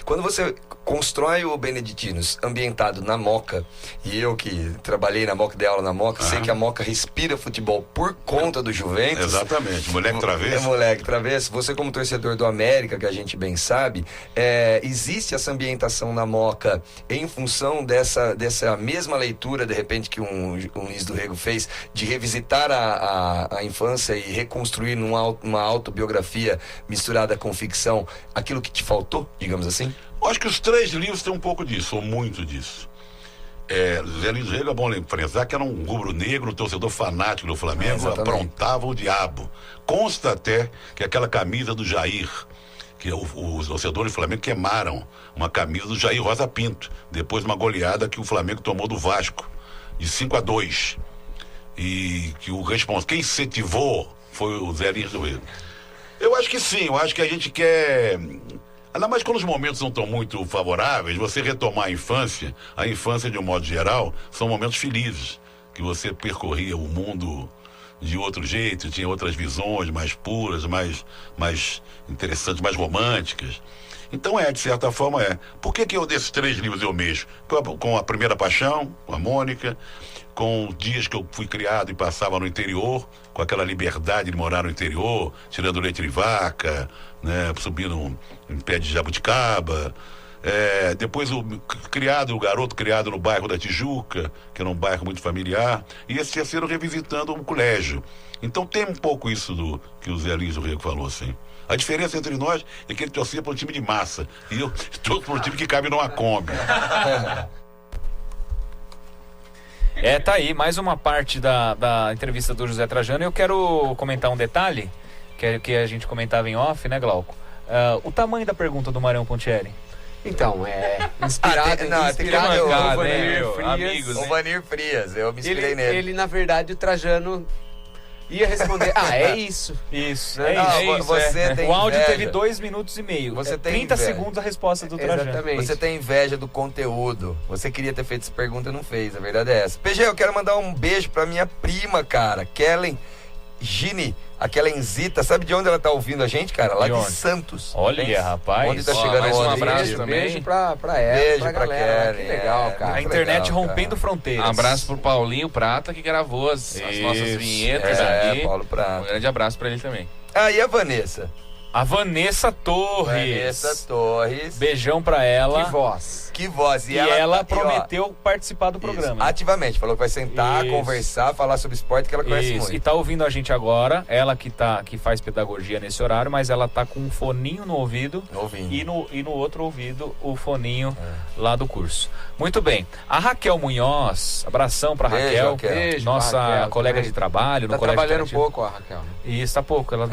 Quando você constrói o Beneditinos ambientado na Moca, e eu que trabalhei na Moca, dei aula na Moca, sei que a Moca respira futebol por conta do Juventus. Exatamente, moleque travesso. Moleque travesso. Você como torcedor do América, que a gente bem sabe, existe essa ambientação na Moca em função dessa mesma leitura, de repente, que um Lins do Rego fez, de revisitar a infância e reconstruir uma autobiografia misturada com ficção, aquilo que te faltou, digamos assim? Eu acho que os 3 livros têm um pouco disso, ou muito disso. Zé Lins do Rego, é bom frisar que era um rubro-negro, um torcedor fanático do Flamengo, aprontava o diabo. Consta até que aquela camisa do Jair, que os torcedores do Flamengo queimaram uma camisa do Jair Rosa Pinto, depois de uma goleada que o Flamengo tomou do Vasco, de 5-2. E que o responsável, quem incentivou foi o Zé Lins do Rego. Eu acho que sim, eu acho que a gente quer... Ainda mais quando os momentos não estão muito favoráveis, você retomar a infância de um modo geral, são momentos felizes, que você percorria o mundo de outro jeito, tinha outras visões mais puras, mais interessantes, mais românticas. Então de certa forma Por que eu desses 3 livros eu mexo? Com A Primeira Paixão, com a Mônica, com dias que eu fui criado e passava no interior, com aquela liberdade de morar no interior, tirando leite de vaca, né, subindo em pé de jabuticaba. Depois o garoto criado no bairro da Tijuca, que era um bairro muito familiar, e esse terceiro revisitando um colégio. Então tem um pouco isso do que o Zé Luiz Rego falou, assim. A diferença entre nós é que ele torcia para um time de massa e eu torço para um time que cabe numa Kombi. Tá aí, mais uma parte da entrevista do José Trajano. Eu quero comentar um detalhe que a gente comentava em off, né, Glauco? O tamanho da pergunta do Marião Pontieri. Então, inspirado o Vanir Frias, eu me inspirei nele. Ele, na verdade, o Trajano ia responder, é isso. Isso, Tem o áudio inveja. teve 2 minutos e meio. Você tem 30 inveja. segundos a resposta do Trajano. Exatamente. Você tem inveja do conteúdo. Você queria ter feito essa pergunta e não fez. A verdade é essa. PG, eu quero mandar um beijo pra minha prima, cara. Kellen Gini, a Kellenzita. Sabe de onde ela tá ouvindo a gente, cara? Lá de Santos. Olha, rapaz. Onde tá chegando mais um onde? abraço também. Beijo pra ela, Beijo pra pra galera. Kellen, Que legal, cara. A internet legal, rompendo cara. fronteiras. Um abraço pro Paulinho Prata, que gravou as nossas vinhetas aqui. Paulo Prata. Um grande abraço pra ele também. E a Vanessa? A Vanessa Torres. Beijão pra ela. Que voz. Que voz. E ela prometeu participar do programa. Isso, ativamente. Falou que vai sentar, conversar, falar sobre esporte que ela conhece muito. E tá ouvindo a gente agora. Ela que faz pedagogia nesse horário, mas ela tá com um foninho no ouvido. E no outro ouvido o foninho lá do curso. Muito bem. A Raquel Munhoz, abração pra Raquel. Beijo, nossa Raquel, colega também. de trabalho. Tá no colégio trabalhando um pouco, a Raquel. Isso, tá pouco. Ela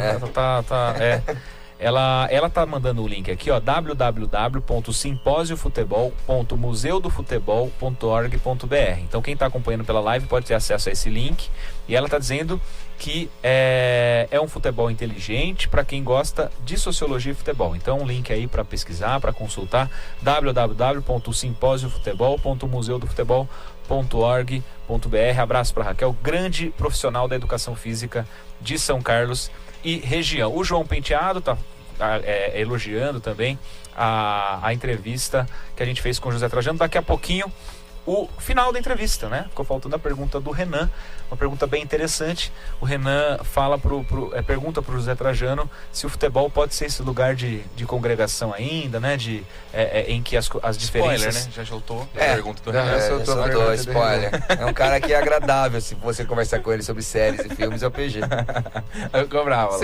Ela tá mandando o link aqui, ó, www.simposiofutebol.museudofutebol.org.br. Então quem está acompanhando pela live pode ter acesso a esse link. E ela está dizendo que é um futebol inteligente para quem gosta de sociologia e futebol. Então um link aí para pesquisar, para consultar, www.simposiofutebol.museudofutebol.org.br. Abraço para Raquel, grande profissional da educação física de São Carlos e região. O João Penteado tá elogiando também a entrevista que a gente fez com o José Trajano. Daqui a pouquinho o final da entrevista, né? Ficou faltando a pergunta do Renan, uma pergunta bem interessante. O Renan pergunta pro José Trajano se o futebol pode ser esse lugar de congregação ainda, né? Em que as diferenças... Spoiler, né? Já soltou a pergunta do Renan. Soltou spoiler. É um cara que é agradável. Se você conversar com ele sobre séries e filmes, é o PG. Eu cobrava.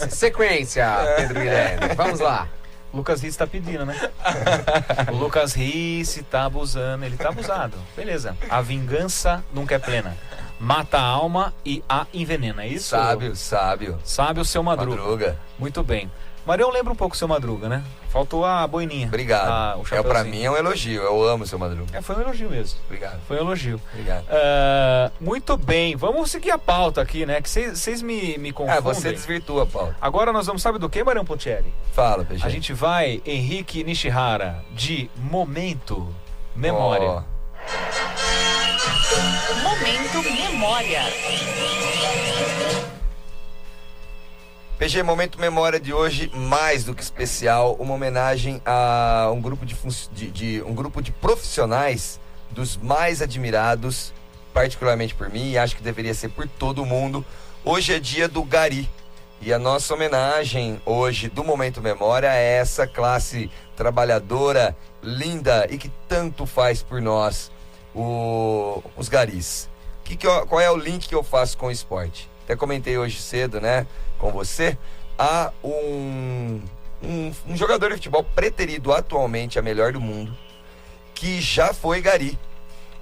Sequência, Pedro Guilherme. Vamos lá. Lucas Risse tá pedindo, né? O Lucas Risse tá abusando. Ele tá abusado. Beleza. A vingança nunca é plena. Mata a alma e a envenena. É isso? Sábio. Sábio, seu Madruga. Muito bem. Marião lembra um pouco o seu Madruga, né? Faltou a boininha. Obrigado. Pra mim é um elogio. Eu amo o seu Madruga. Foi um elogio mesmo. Obrigado. Foi um elogio. Obrigado. Muito bem. Vamos seguir a pauta aqui, né? Que vocês me confundem. Você desvirtua a pauta. Agora nós vamos, sabe do que, Marião Pontieri? Fala, PG. A gente vai, Henrique Nishihara, de Momento Memória. Momento Memória. PG, Momento Memória de hoje, mais do que especial, uma homenagem a um grupo de profissionais dos mais admirados, particularmente por mim, e acho que deveria ser por todo mundo. Hoje é dia do Gari, e a nossa homenagem hoje do Momento Memória é essa classe trabalhadora, linda e que tanto faz por nós, os Garis. Qual é o link que eu faço com o esporte? Até comentei hoje cedo, né, com você. Há um jogador de futebol preterido atualmente a melhor do mundo, que já foi Gari,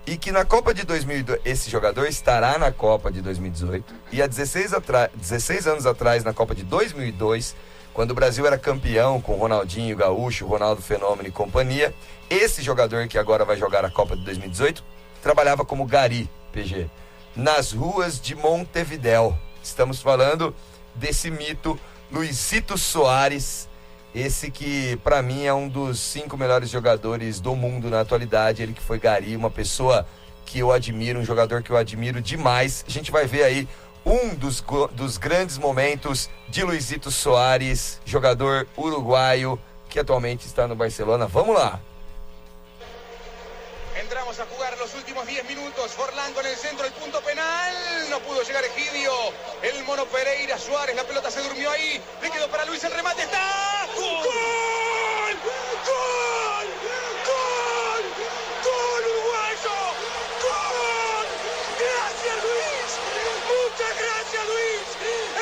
e que na Copa de 2002, esse jogador estará na Copa de 2018, e há 16 anos atrás, na Copa de 2002, quando o Brasil era campeão com Ronaldinho Gaúcho, Ronaldo Fenômeno e companhia, esse jogador que agora vai jogar a Copa de 2018 trabalhava como Gari, PG, nas ruas de Montevidéu. Estamos falando desse mito Luizito Soares, esse que para mim é um dos 5 melhores jogadores do mundo na atualidade. Ele que foi Gari, uma pessoa que eu admiro, um jogador que eu admiro demais. A gente vai ver aí um dos grandes momentos de Luizito Soares, jogador uruguaio que atualmente está no Barcelona. Vamos lá. Entramos a jugar los últimos 10 minutos. Forlán con el centro, el punto penal. No pudo llegar Egidio. El Mono Pereira, Suárez, la pelota se durmió ahí. Le quedó para Luis, el remate está. ¡Gol! ¡Gol! ¡Gol! ¡Gol! ¡Gol uruguayo! ¡Gol! ¡Gracias, Luis! ¡Muchas gracias, Luis!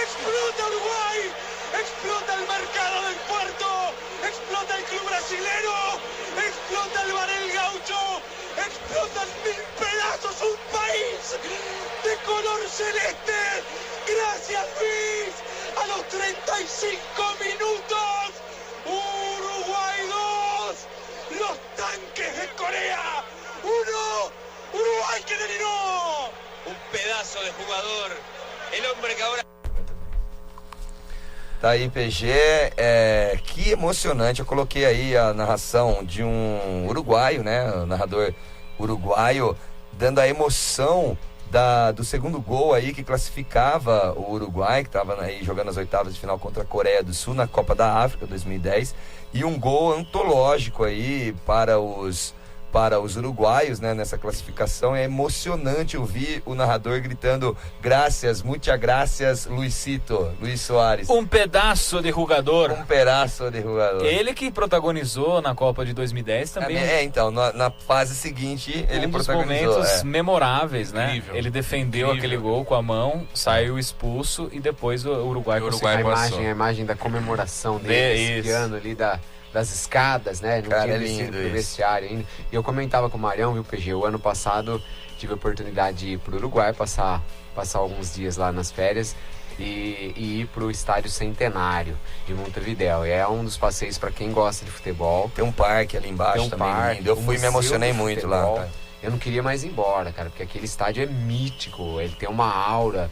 ¡Explota Uruguay! ¡Explota el mercado del puerto! ¡Explota el club brasilero! ¡Explota el Bar El Gaucho! ¡Explota en 1000 pedazos un país de color celeste! ¡Gracias, Luis! A los 35 minutos, Uruguay 2, los tanques de Corea 1, Uruguay que dominó. Un pedazo de jugador, el hombre que ahora... Tá aí, PG, que emocionante. Eu coloquei aí a narração de um uruguaio, né? O narrador uruguaio, dando a emoção do segundo gol aí que classificava o Uruguai, que estava aí jogando as oitavas de final contra a Coreia do Sul na Copa da África 2010, e um gol antológico aí para os uruguaios, né, nessa classificação. É emocionante ouvir o narrador gritando graças, muitas graças, Luisito, Luis Soares. Um pedaço de jogador. Um pedaço de jogador. Ele que protagonizou na Copa de 2010 também. Então, na fase seguinte, ele dos protagonizou. Momentos memoráveis, né? Incrível. Ele defendeu aquele gol com a mão, saiu expulso e depois o Uruguai conseguiu. A imagem da comemoração dele, esse ano ali das escadas, né? Não tinha descido pro vestiário ainda. E eu comentava com o Marião, viu, PG? O ano passado tive a oportunidade de ir pro Uruguai, passar alguns dias lá nas férias e ir pro Estádio Centenário de Montevidéu. E é um dos passeios para quem gosta de futebol. Tem um parque ali embaixo também. Eu fui e me emocionei muito lá. Cara. Eu não queria mais ir embora, cara, porque aquele estádio é mítico, ele tem uma aura.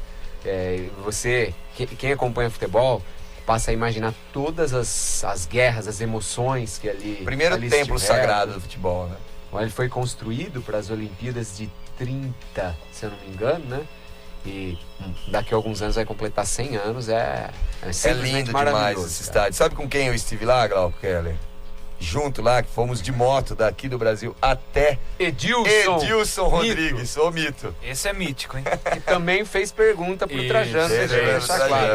Quem acompanha futebol passa a imaginar todas as guerras, as emoções que ali... Primeiro templo sagrado do futebol, né? Ele foi construído para as Olimpíadas de 30, se eu não me engano, né? E daqui a alguns anos vai completar 100 anos. É lindo demais esse estádio. Sabe com quem eu estive lá, Glauco Keller? Junto lá, que fomos de moto daqui do Brasil até Edilson Rodrigues, o mito. Esse é mítico, hein? E também fez pergunta pro Trajano.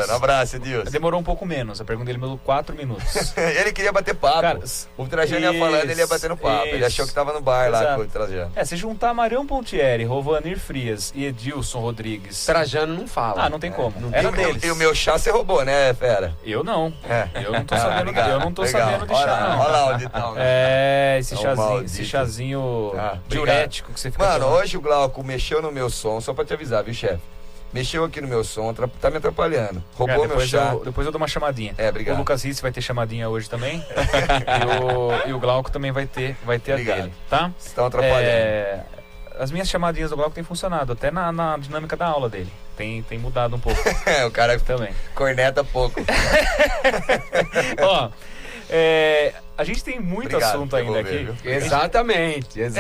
Um abraço, Edilson. Demorou um pouco menos, a pergunta dele demorou 4 minutos. Ele queria bater papo. Cara, o Trajano ia falando, ele ia batendo papo. Ele achou que tava no bar lá com o Trajano. Se juntar Marião Pontieri, Rovanir Frias e Edilson Rodrigues... Trajano não fala. Não tem como. Era deles. E o meu chá você roubou, né, fera? Eu não. Eu não tô sabendo. Eu não tô sabendo de chá, não. Olha lá onde tá. Esse chazinho diurético que você fica tomando. Hoje o Glauco mexeu no meu som, só pra te avisar, viu, chefe? Mexeu aqui no meu som, tá me atrapalhando. Roubou meu chá. Depois eu dou uma chamadinha. Obrigado. O Lucas Risse vai ter chamadinha hoje também. e o Glauco também vai ter a dele, tá? Vocês estão atrapalhando. As minhas chamadinhas do Glauco têm funcionado, até na dinâmica da aula dele. Tem mudado um pouco. O cara também corneta pouco. Ó, a gente tem muito assunto ainda aqui. Exatamente. Eu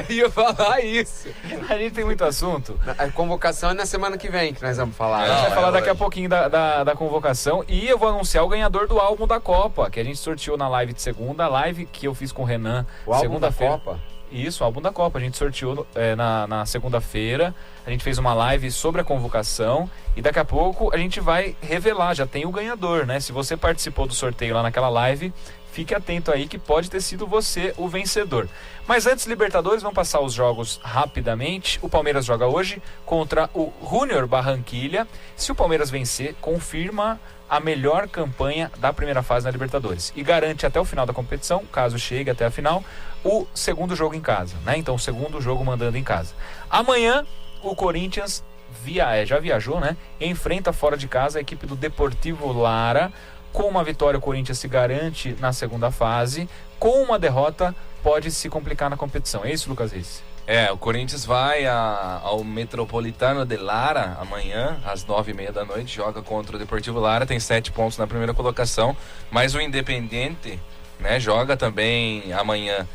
ia falar isso. A gente tem muito assunto. A convocação é na semana que vem que nós vamos falar. A gente vai falar daqui a pouquinho da convocação. E eu vou anunciar o ganhador do álbum da Copa, que a gente sorteou na live de segunda. A live que eu fiz com o Renan segunda-feira. Copa? Isso, o álbum da Copa. A gente sorteou na segunda-feira. A gente fez uma live sobre a convocação. E daqui a pouco a gente vai revelar. Já tem o ganhador, né? Se você participou do sorteio lá naquela live, fique atento aí que pode ter sido você o vencedor. Mas antes, Libertadores, vamos passar os jogos rapidamente. O Palmeiras joga hoje contra o Junior Barranquilla. Se o Palmeiras vencer, confirma a melhor campanha da primeira fase na Libertadores e garante até o final da competição, caso chegue até a final, o segundo jogo em casa, né? Então, o segundo jogo mandando em casa. Amanhã, o Corinthians já viajou, né? Enfrenta fora de casa a equipe do Deportivo Lara. Com uma vitória, o Corinthians se garante na segunda fase. Com uma derrota, pode se complicar na competição. É isso, Lucas Risse? O Corinthians vai ao Metropolitano de Lara amanhã, às 9h30 da noite, joga contra o Deportivo Lara, tem 7 pontos na primeira colocação, mas o Independiente né? Joga também amanhã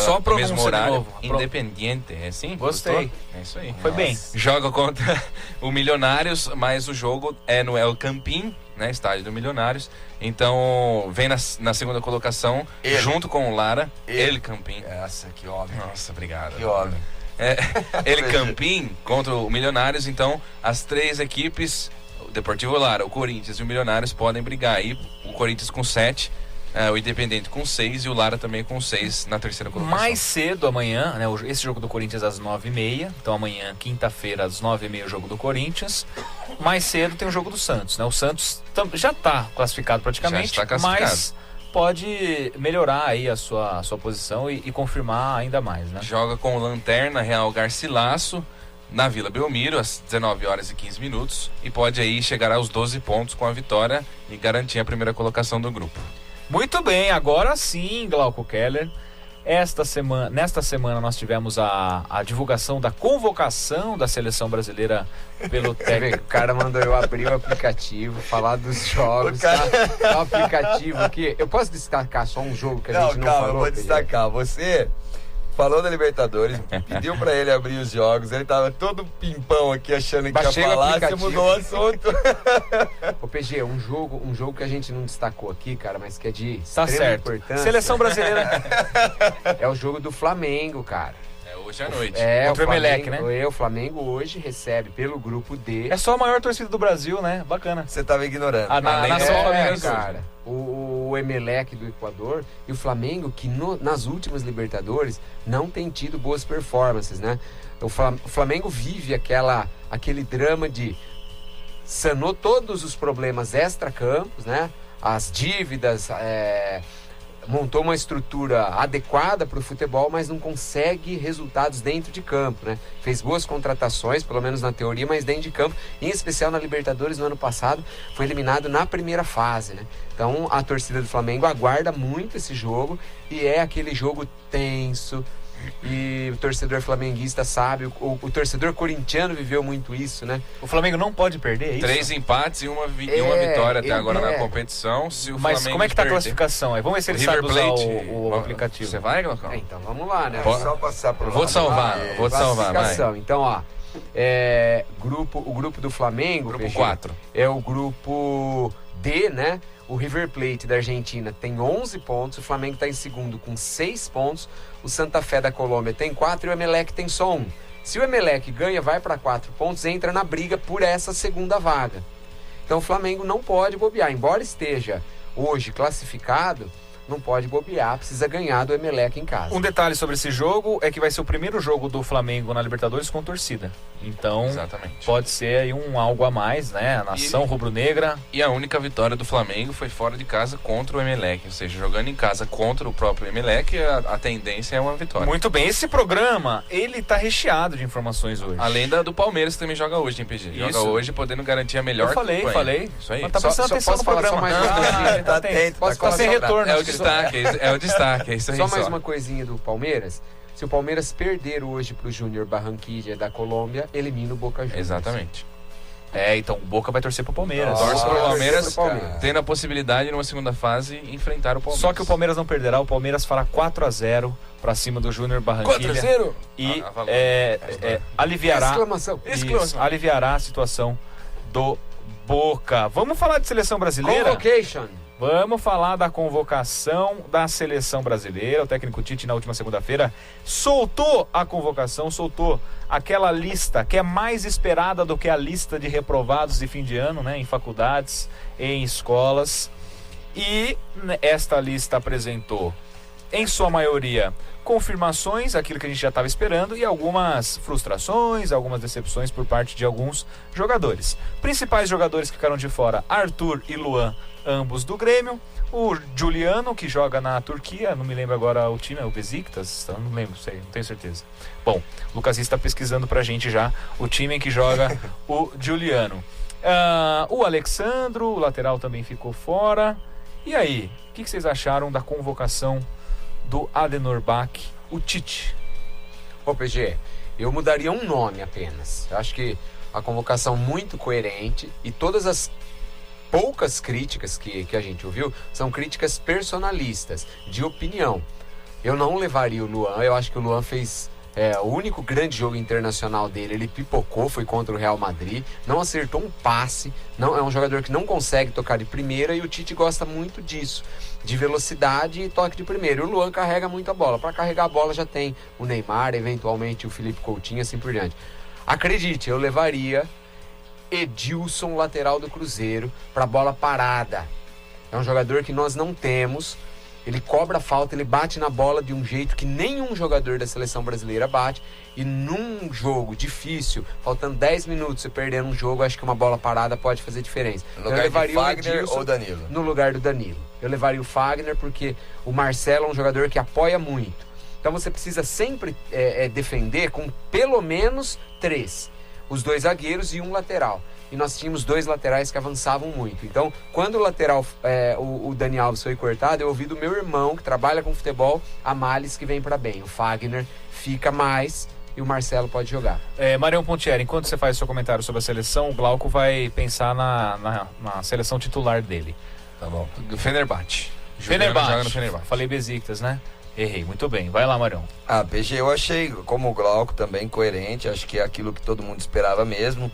Só no mesmo horário. novo. Independiente, é assim? Gostei. Gostou? É isso aí. Foi bem. Joga contra o Milionários, mas o jogo é no El Campín, né? Estádio do Milionários. Então, vem na segunda colocação, junto com o Lara, El Campín. Nossa, que homem. Nossa, obrigado. Que homem. El Campín contra o Milionários. Então, as três equipes, o Deportivo Lara, o Corinthians e o Milionários, podem brigar aí. O Corinthians com 7, o Independente com 6 e o Lara também com 6 na terceira colocação. Mais cedo amanhã, né? Esse jogo do Corinthians às 9h30. Então amanhã, quinta-feira, às 9h30, o jogo do Corinthians. Mais cedo tem o jogo do Santos, né? O Santos já está classificado praticamente, Já está classificado. mas pode melhorar aí a sua posição e confirmar ainda mais, né? Joga com o Lanterna Real Garcilasso na Vila Belmiro às 19h15 e pode aí chegar aos 12 pontos com a vitória e garantir a primeira colocação do grupo. Muito bem, agora sim, Glauco Keller. Nesta semana nós tivemos a divulgação da convocação da seleção brasileira pelo técnico. O cara mandou eu abrir o aplicativo, falar dos jogos, tá? O aplicativo aqui. Eu posso destacar só um jogo que a gente não falou? Eu vou destacar. Você falou da Libertadores, pediu pra ele abrir os jogos, ele tava todo pimpão aqui achando que ia falar, você mudou o assunto. Ô PG, um jogo que a gente não destacou aqui, cara, mas que é de extrema importância. Seleção brasileira. É o jogo do Flamengo, cara. É hoje à noite. Contra o Emelec, né? O Flamengo hoje recebe pelo grupo D. É só a maior torcida do Brasil, né? Bacana. Você tava ignorando. A nação Flamengo, cara. O Emelec do Equador e o Flamengo, que nas últimas Libertadores não tem tido boas performances, né? O Flamengo vive aquele drama de sanou todos os problemas extra-campos, né? As dívidas, montou uma estrutura adequada para o futebol, mas não consegue resultados dentro de campo, né? Fez boas contratações, pelo menos na teoria, mas dentro de campo, em especial na Libertadores no ano passado, foi eliminado na primeira fase, né? Então a torcida do Flamengo aguarda muito esse jogo e é aquele jogo tenso. E o torcedor flamenguista sabe, o torcedor corintiano viveu muito isso, né? O Flamengo não pode perder, é isso? 3 empates e uma vitória até agora na competição. Se o Mas Flamengo como é que tá a perder, classificação aí? Vamos ver se ele River sabe usar Plate, o aplicativo. Você vai, Glaucão? Então vamos lá, né? Só passar por lá. Vou te salvar, vai. Então, ó, o grupo do Flamengo, Grupo PG, 4. é o grupo D, né? O River Plate da Argentina tem 11 pontos, o Flamengo está em segundo com 6 pontos, o Santa Fé da Colômbia tem 4 e o Emelec tem só 1. Se o Emelec ganha, vai para 4 pontos, entra na briga por essa segunda vaga. Então o Flamengo não pode bobear, embora esteja hoje classificado, não pode bobear, precisa ganhar do Emelec em casa. Um detalhe sobre esse jogo é que vai ser o primeiro jogo do Flamengo na Libertadores com torcida. Então, Exatamente. pode ser aí algo a mais, né? A nação rubro-negra. E a única vitória do Flamengo foi fora de casa contra o Emelec. Ou seja, jogando em casa contra o próprio Emelec, a tendência é uma vitória. Muito bem, esse programa, ele tá recheado de informações hoje. Além do Palmeiras, que também joga hoje, hein, PG? Joga hoje, podendo garantir a melhor campanha. Falei. Isso aí. Mas tá prestando atenção no programa. Tá atento, tá sem retorno. É o destaque, é isso aí. Só mais uma coisinha do Palmeiras. Se o Palmeiras perder hoje pro Júnior Barranquilla da Colômbia, elimina o Boca Juniors. Exatamente. Então o Boca vai torcer pro Palmeiras. Torce pro Palmeiras, tendo a possibilidade, numa segunda fase, enfrentar o Palmeiras. Só que o Palmeiras não perderá, o Palmeiras fará 4-0 pra cima do Júnior Barranquilla. 4-0? E aliviará, aliviará a situação do Boca. Vamos falar de seleção brasileira? Convocation. Vamos falar da convocação da seleção brasileira. O técnico Tite, na última segunda-feira, soltou a convocação, soltou aquela lista que é mais esperada do que a lista de reprovados de fim de ano, né, em faculdades, em escolas. E esta lista apresentou, em sua maioria, confirmações, aquilo que a gente já estava esperando, e algumas frustrações, algumas decepções por parte de alguns jogadores. Principais jogadores que ficaram de fora: Arthur e Luan, ambos do Grêmio. O Juliano, que joga na Turquia, não me lembro agora o time, é o Besiktas? Não lembro, sei, não tenho certeza. Bom, o Lucas está pesquisando pra gente já o time em que joga o Juliano. O Alexandro, o lateral, também ficou fora. E aí, o que vocês acharam da convocação do Adenor Bach, o Tite? Ô PG, eu mudaria um nome apenas. Eu acho que a convocação muito coerente e todas as poucas críticas que a gente ouviu são críticas personalistas, de opinião. Eu não levaria o Luan, eu acho que o Luan fez o único grande jogo internacional dele, ele pipocou, foi contra o Real Madrid, não acertou um passe, não, é um jogador que não consegue tocar de primeira e o Tite gosta muito disso, de velocidade e toque de primeira. E o Luan carrega muito a bola, para carregar a bola já tem o Neymar, eventualmente o Felipe Coutinho, assim por diante. Acredite, eu levaria Edilson, lateral do Cruzeiro, para bola parada. É um jogador que nós não temos. Ele cobra falta, ele bate na bola de um jeito que nenhum jogador da seleção brasileira bate. E num jogo difícil, faltando 10 minutos, você perdendo um jogo, acho que uma bola parada pode fazer diferença. No lugar de Fagner ou Danilo? No lugar do Danilo. Eu levaria o Fagner porque o Marcelo é um jogador que apoia muito. Então você precisa sempre defender com pelo menos 3. Os 2 zagueiros e um lateral. E nós tínhamos 2 laterais que avançavam muito. Então, quando o lateral, o Dani Alves foi cortado, eu ouvi do meu irmão, que trabalha com futebol, a Males que vem para bem. O Fagner fica mais e o Marcelo pode jogar. Marião Pontieri, enquanto você faz o seu comentário sobre a seleção, o Glauco vai pensar na seleção titular dele. Tá bom. Do Fenerbahçe. Fenerbahçe. Falei Besiktas, né? Errei, muito bem. Vai lá, Marião. PG, eu achei, como o Glauco, também coerente. Acho que é aquilo que todo mundo esperava mesmo.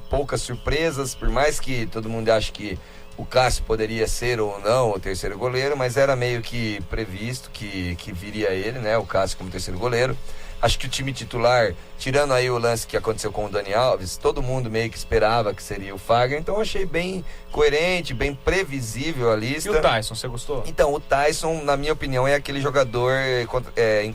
Poucas surpresas, por mais que todo mundo ache que o Cássio poderia ser ou não o terceiro goleiro, mas era meio que previsto que viria ele, né? O Cássio como terceiro goleiro. Acho que o time titular, tirando aí o lance que aconteceu com o Dani Alves, todo mundo meio que esperava que seria o Fagner, então eu achei bem coerente, bem previsível a lista. E o Tyson, você gostou? Então, o Tyson, na minha opinião, é aquele jogador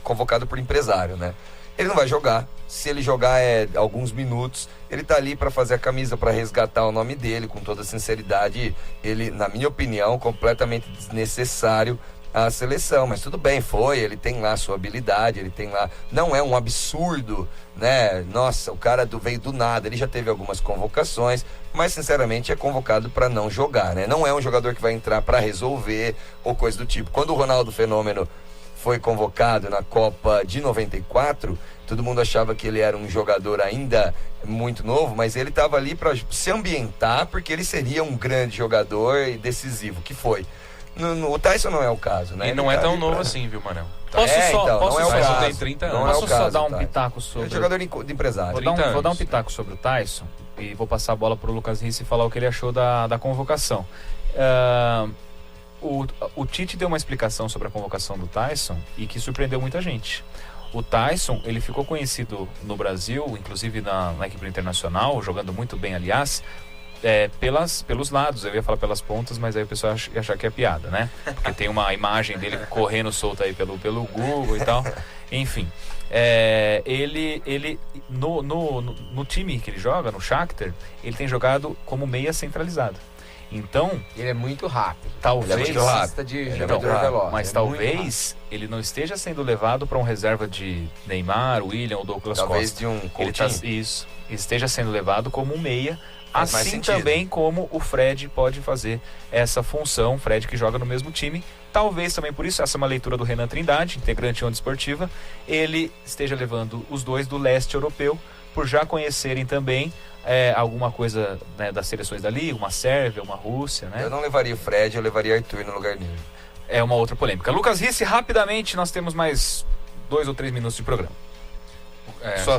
convocado por empresário, né? Ele não vai jogar. Se ele jogar alguns minutos, ele tá ali para fazer a camisa, para resgatar o nome dele, com toda sinceridade. Ele, na minha opinião, completamente desnecessário à seleção, mas tudo bem, ele tem lá a sua habilidade, ele tem lá, não é um absurdo, né? Nossa, o cara veio do nada, ele já teve algumas convocações, mas sinceramente é convocado para não jogar, né? Não é um jogador que vai entrar para resolver ou coisa do tipo. Quando o Ronaldo Fenômeno foi convocado na Copa de 94, todo mundo achava que ele era um jogador ainda muito novo, mas ele estava ali para se ambientar, porque ele seria um grande jogador e decisivo, que foi. O Tyson não é o caso, né? E não é tão novo assim, viu, Manel? Posso só tem 30 anos. Posso só dar um pitaco sobre... Ele é jogador de empresário. Vou dar um pitaco sobre o Tyson e vou passar a bola para o Lucas Risse falar o que ele achou da convocação. O Tite deu uma explicação sobre a convocação do Tyson e que surpreendeu muita gente. O Tyson, ele ficou conhecido no Brasil, inclusive na equipe internacional, jogando muito bem, aliás, pelos lados. Eu ia falar pelas pontas, mas aí o pessoal ia achar que é piada, né? Porque tem uma imagem dele correndo solto aí pelo Google e tal. Enfim, ele no time que ele joga, no Shakhtar, ele tem jogado como meia centralizado. Então, ele é muito rápido. Talvez, ele é muito rápido. Mas talvez ele não esteja sendo levado para um reserva de Neymar, William ou Douglas Costa. Talvez de um Coutinho. Ele esteja sendo levado como um meia, assim também como o Fred pode fazer essa função. Fred que joga no mesmo time. Talvez também por isso, essa é uma leitura do Renan Trindade, integrante Onda Esportiva, ele esteja levando os 2 do leste europeu, por já conhecerem também alguma coisa, né, das seleções dali, uma Sérvia, uma Rússia, né? Eu não levaria o Fred, eu levaria Arthur no lugar dele. É uma outra polêmica. Lucas Risse, rapidamente, nós temos mais 2 ou 3 minutos de programa.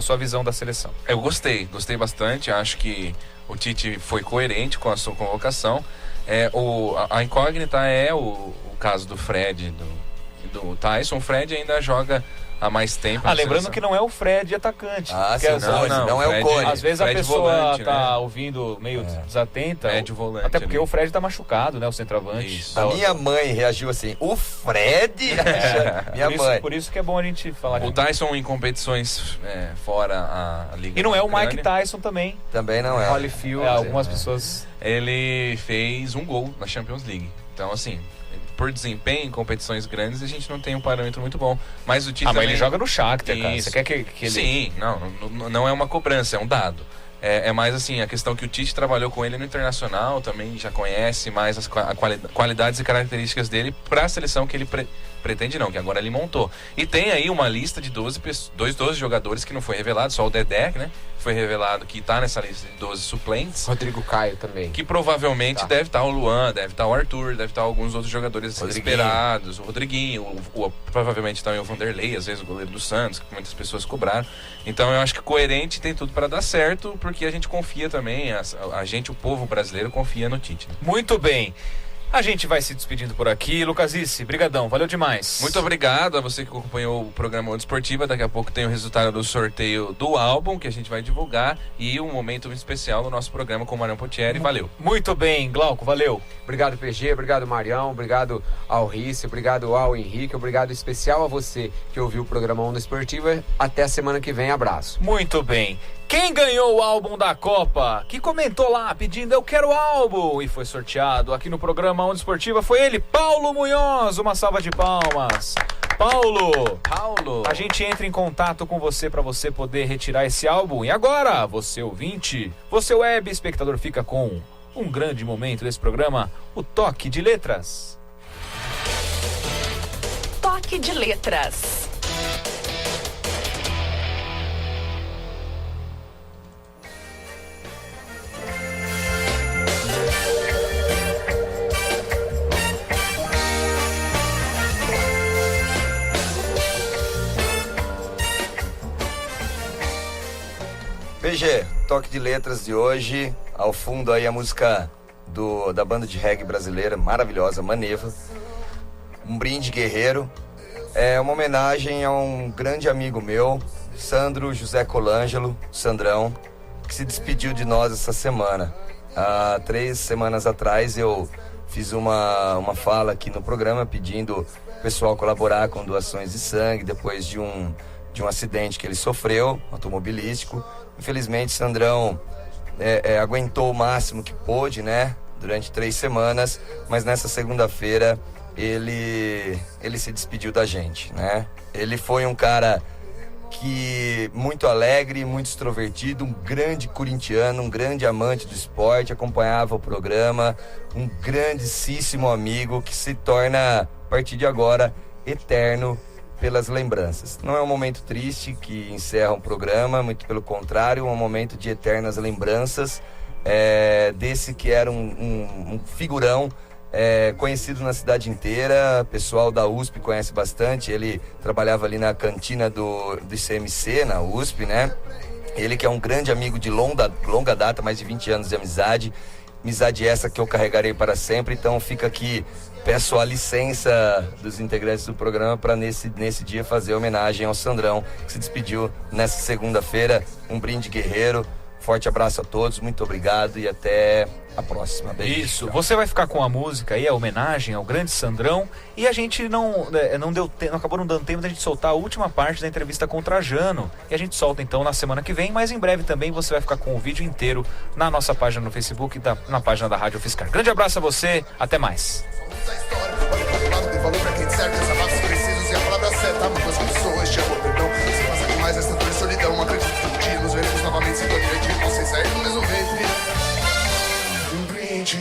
Sua visão da seleção. Eu gostei bastante, acho que o Tite foi coerente com a sua convocação. A incógnita é o caso do Fred e do Tyson. O Fred ainda joga há mais tempo. Lembrando que não é o Fred atacante. Não é o Cone. Às vezes Fred a pessoa volante, tá ouvindo meio desatenta. Fred volante. Até porque o Fred tá machucado, né? O centroavante. Isso. A minha mãe reagiu assim, o Fred? Por isso que é bom a gente falar. O Tyson em competições fora a Liga. E não é o Mike Tyson também. Também não é. Holyfield. Algumas pessoas... Ele fez um gol na Champions League. Então, assim... Por desempenho em competições grandes, a gente não tem um parâmetro muito bom. Mas o Tite também... mas ele joga no Shakhtar, cara. Você quer que ele... Sim, não é uma cobrança, é um dado. É mais assim, a questão que o Tite trabalhou com ele no Internacional, também já conhece mais as qualidades e características dele para a seleção que ele pretende que agora ele montou. E tem aí uma lista de 12 jogadores que não foi revelado, só o Dedé, né? foi revelado que tá nessa lista de 12 suplentes. Rodrigo Caio também. Que provavelmente deve estar o Luan, deve estar o Arthur, deve estar alguns outros jogadores esperados. O Rodriguinho, provavelmente também o Vanderlei, às vezes o goleiro do Santos, que muitas pessoas cobraram. Então eu acho que coerente tem tudo para dar certo, porque a gente confia também, a gente, o povo brasileiro, confia no Tite. Muito bem. A gente vai se despedindo por aqui. Lucasice, brigadão, valeu demais. Muito obrigado a você que acompanhou o programa Onda Esportiva. Daqui a pouco tem o resultado do sorteio do álbum que a gente vai divulgar e um momento especial no nosso programa com o Marião Potieri. Valeu. Muito bem, Glauco, valeu. Obrigado, PG, obrigado, Marião, obrigado ao Rice, obrigado ao Henrique, obrigado especial a você que ouviu o programa Onda Esportiva. Até a semana que vem, abraço. Muito bem. Quem ganhou o álbum da Copa, que comentou lá pedindo eu quero o álbum e foi sorteado aqui no programa Onda Esportiva foi ele, Paulo Munhoz. Uma salva de palmas. Paulo, a gente entra em contato com você para você poder retirar esse álbum. E agora, você ouvinte, você web espectador, fica com um grande momento desse programa, o Toque de Letras. Toque de Letras. PG, toque de letras de hoje, ao fundo aí a música da banda de reggae brasileira, maravilhosa, Maneva, um brinde guerreiro, é uma homenagem a um grande amigo meu, Sandro José Colangelo, Sandrão, que se despediu de nós essa semana. Há 3 semanas atrás eu fiz uma fala aqui no programa pedindo o pessoal colaborar com doações de sangue depois de um acidente que ele sofreu, automobilístico. Infelizmente, Sandrão aguentou o máximo que pôde, né? Durante 3 semanas, mas nessa segunda-feira ele se despediu da gente, né? Ele foi um cara que muito alegre, muito extrovertido, um grande corintiano, um grande amante do esporte, acompanhava o programa, um grandíssimo amigo que se torna, a partir de agora, eterno pelas lembranças. Não é um momento triste que encerra um programa, muito pelo contrário, é um momento de eternas lembranças desse que era um figurão conhecido na cidade inteira. O pessoal da USP conhece bastante. Ele trabalhava ali na cantina do ICMC, na USP, né? Ele que é um grande amigo de longa data, mais de 20 anos de amizade. Amizade essa que eu carregarei para sempre. Então fica aqui, peço a licença dos integrantes do programa para nesse dia fazer homenagem ao Sandrão, que se despediu nessa segunda-feira. Um brinde guerreiro. Forte abraço a todos, muito obrigado e até a próxima. Beijo. Isso, você vai ficar com a música aí, a homenagem ao grande Sandrão. E a gente não acabou não dando tempo da gente soltar a última parte da entrevista com o Trajano. E a gente solta então na semana que vem, mas em breve também você vai ficar com o vídeo inteiro na nossa página no Facebook e na página da Rádio UFSCar. Grande abraço a você, até mais.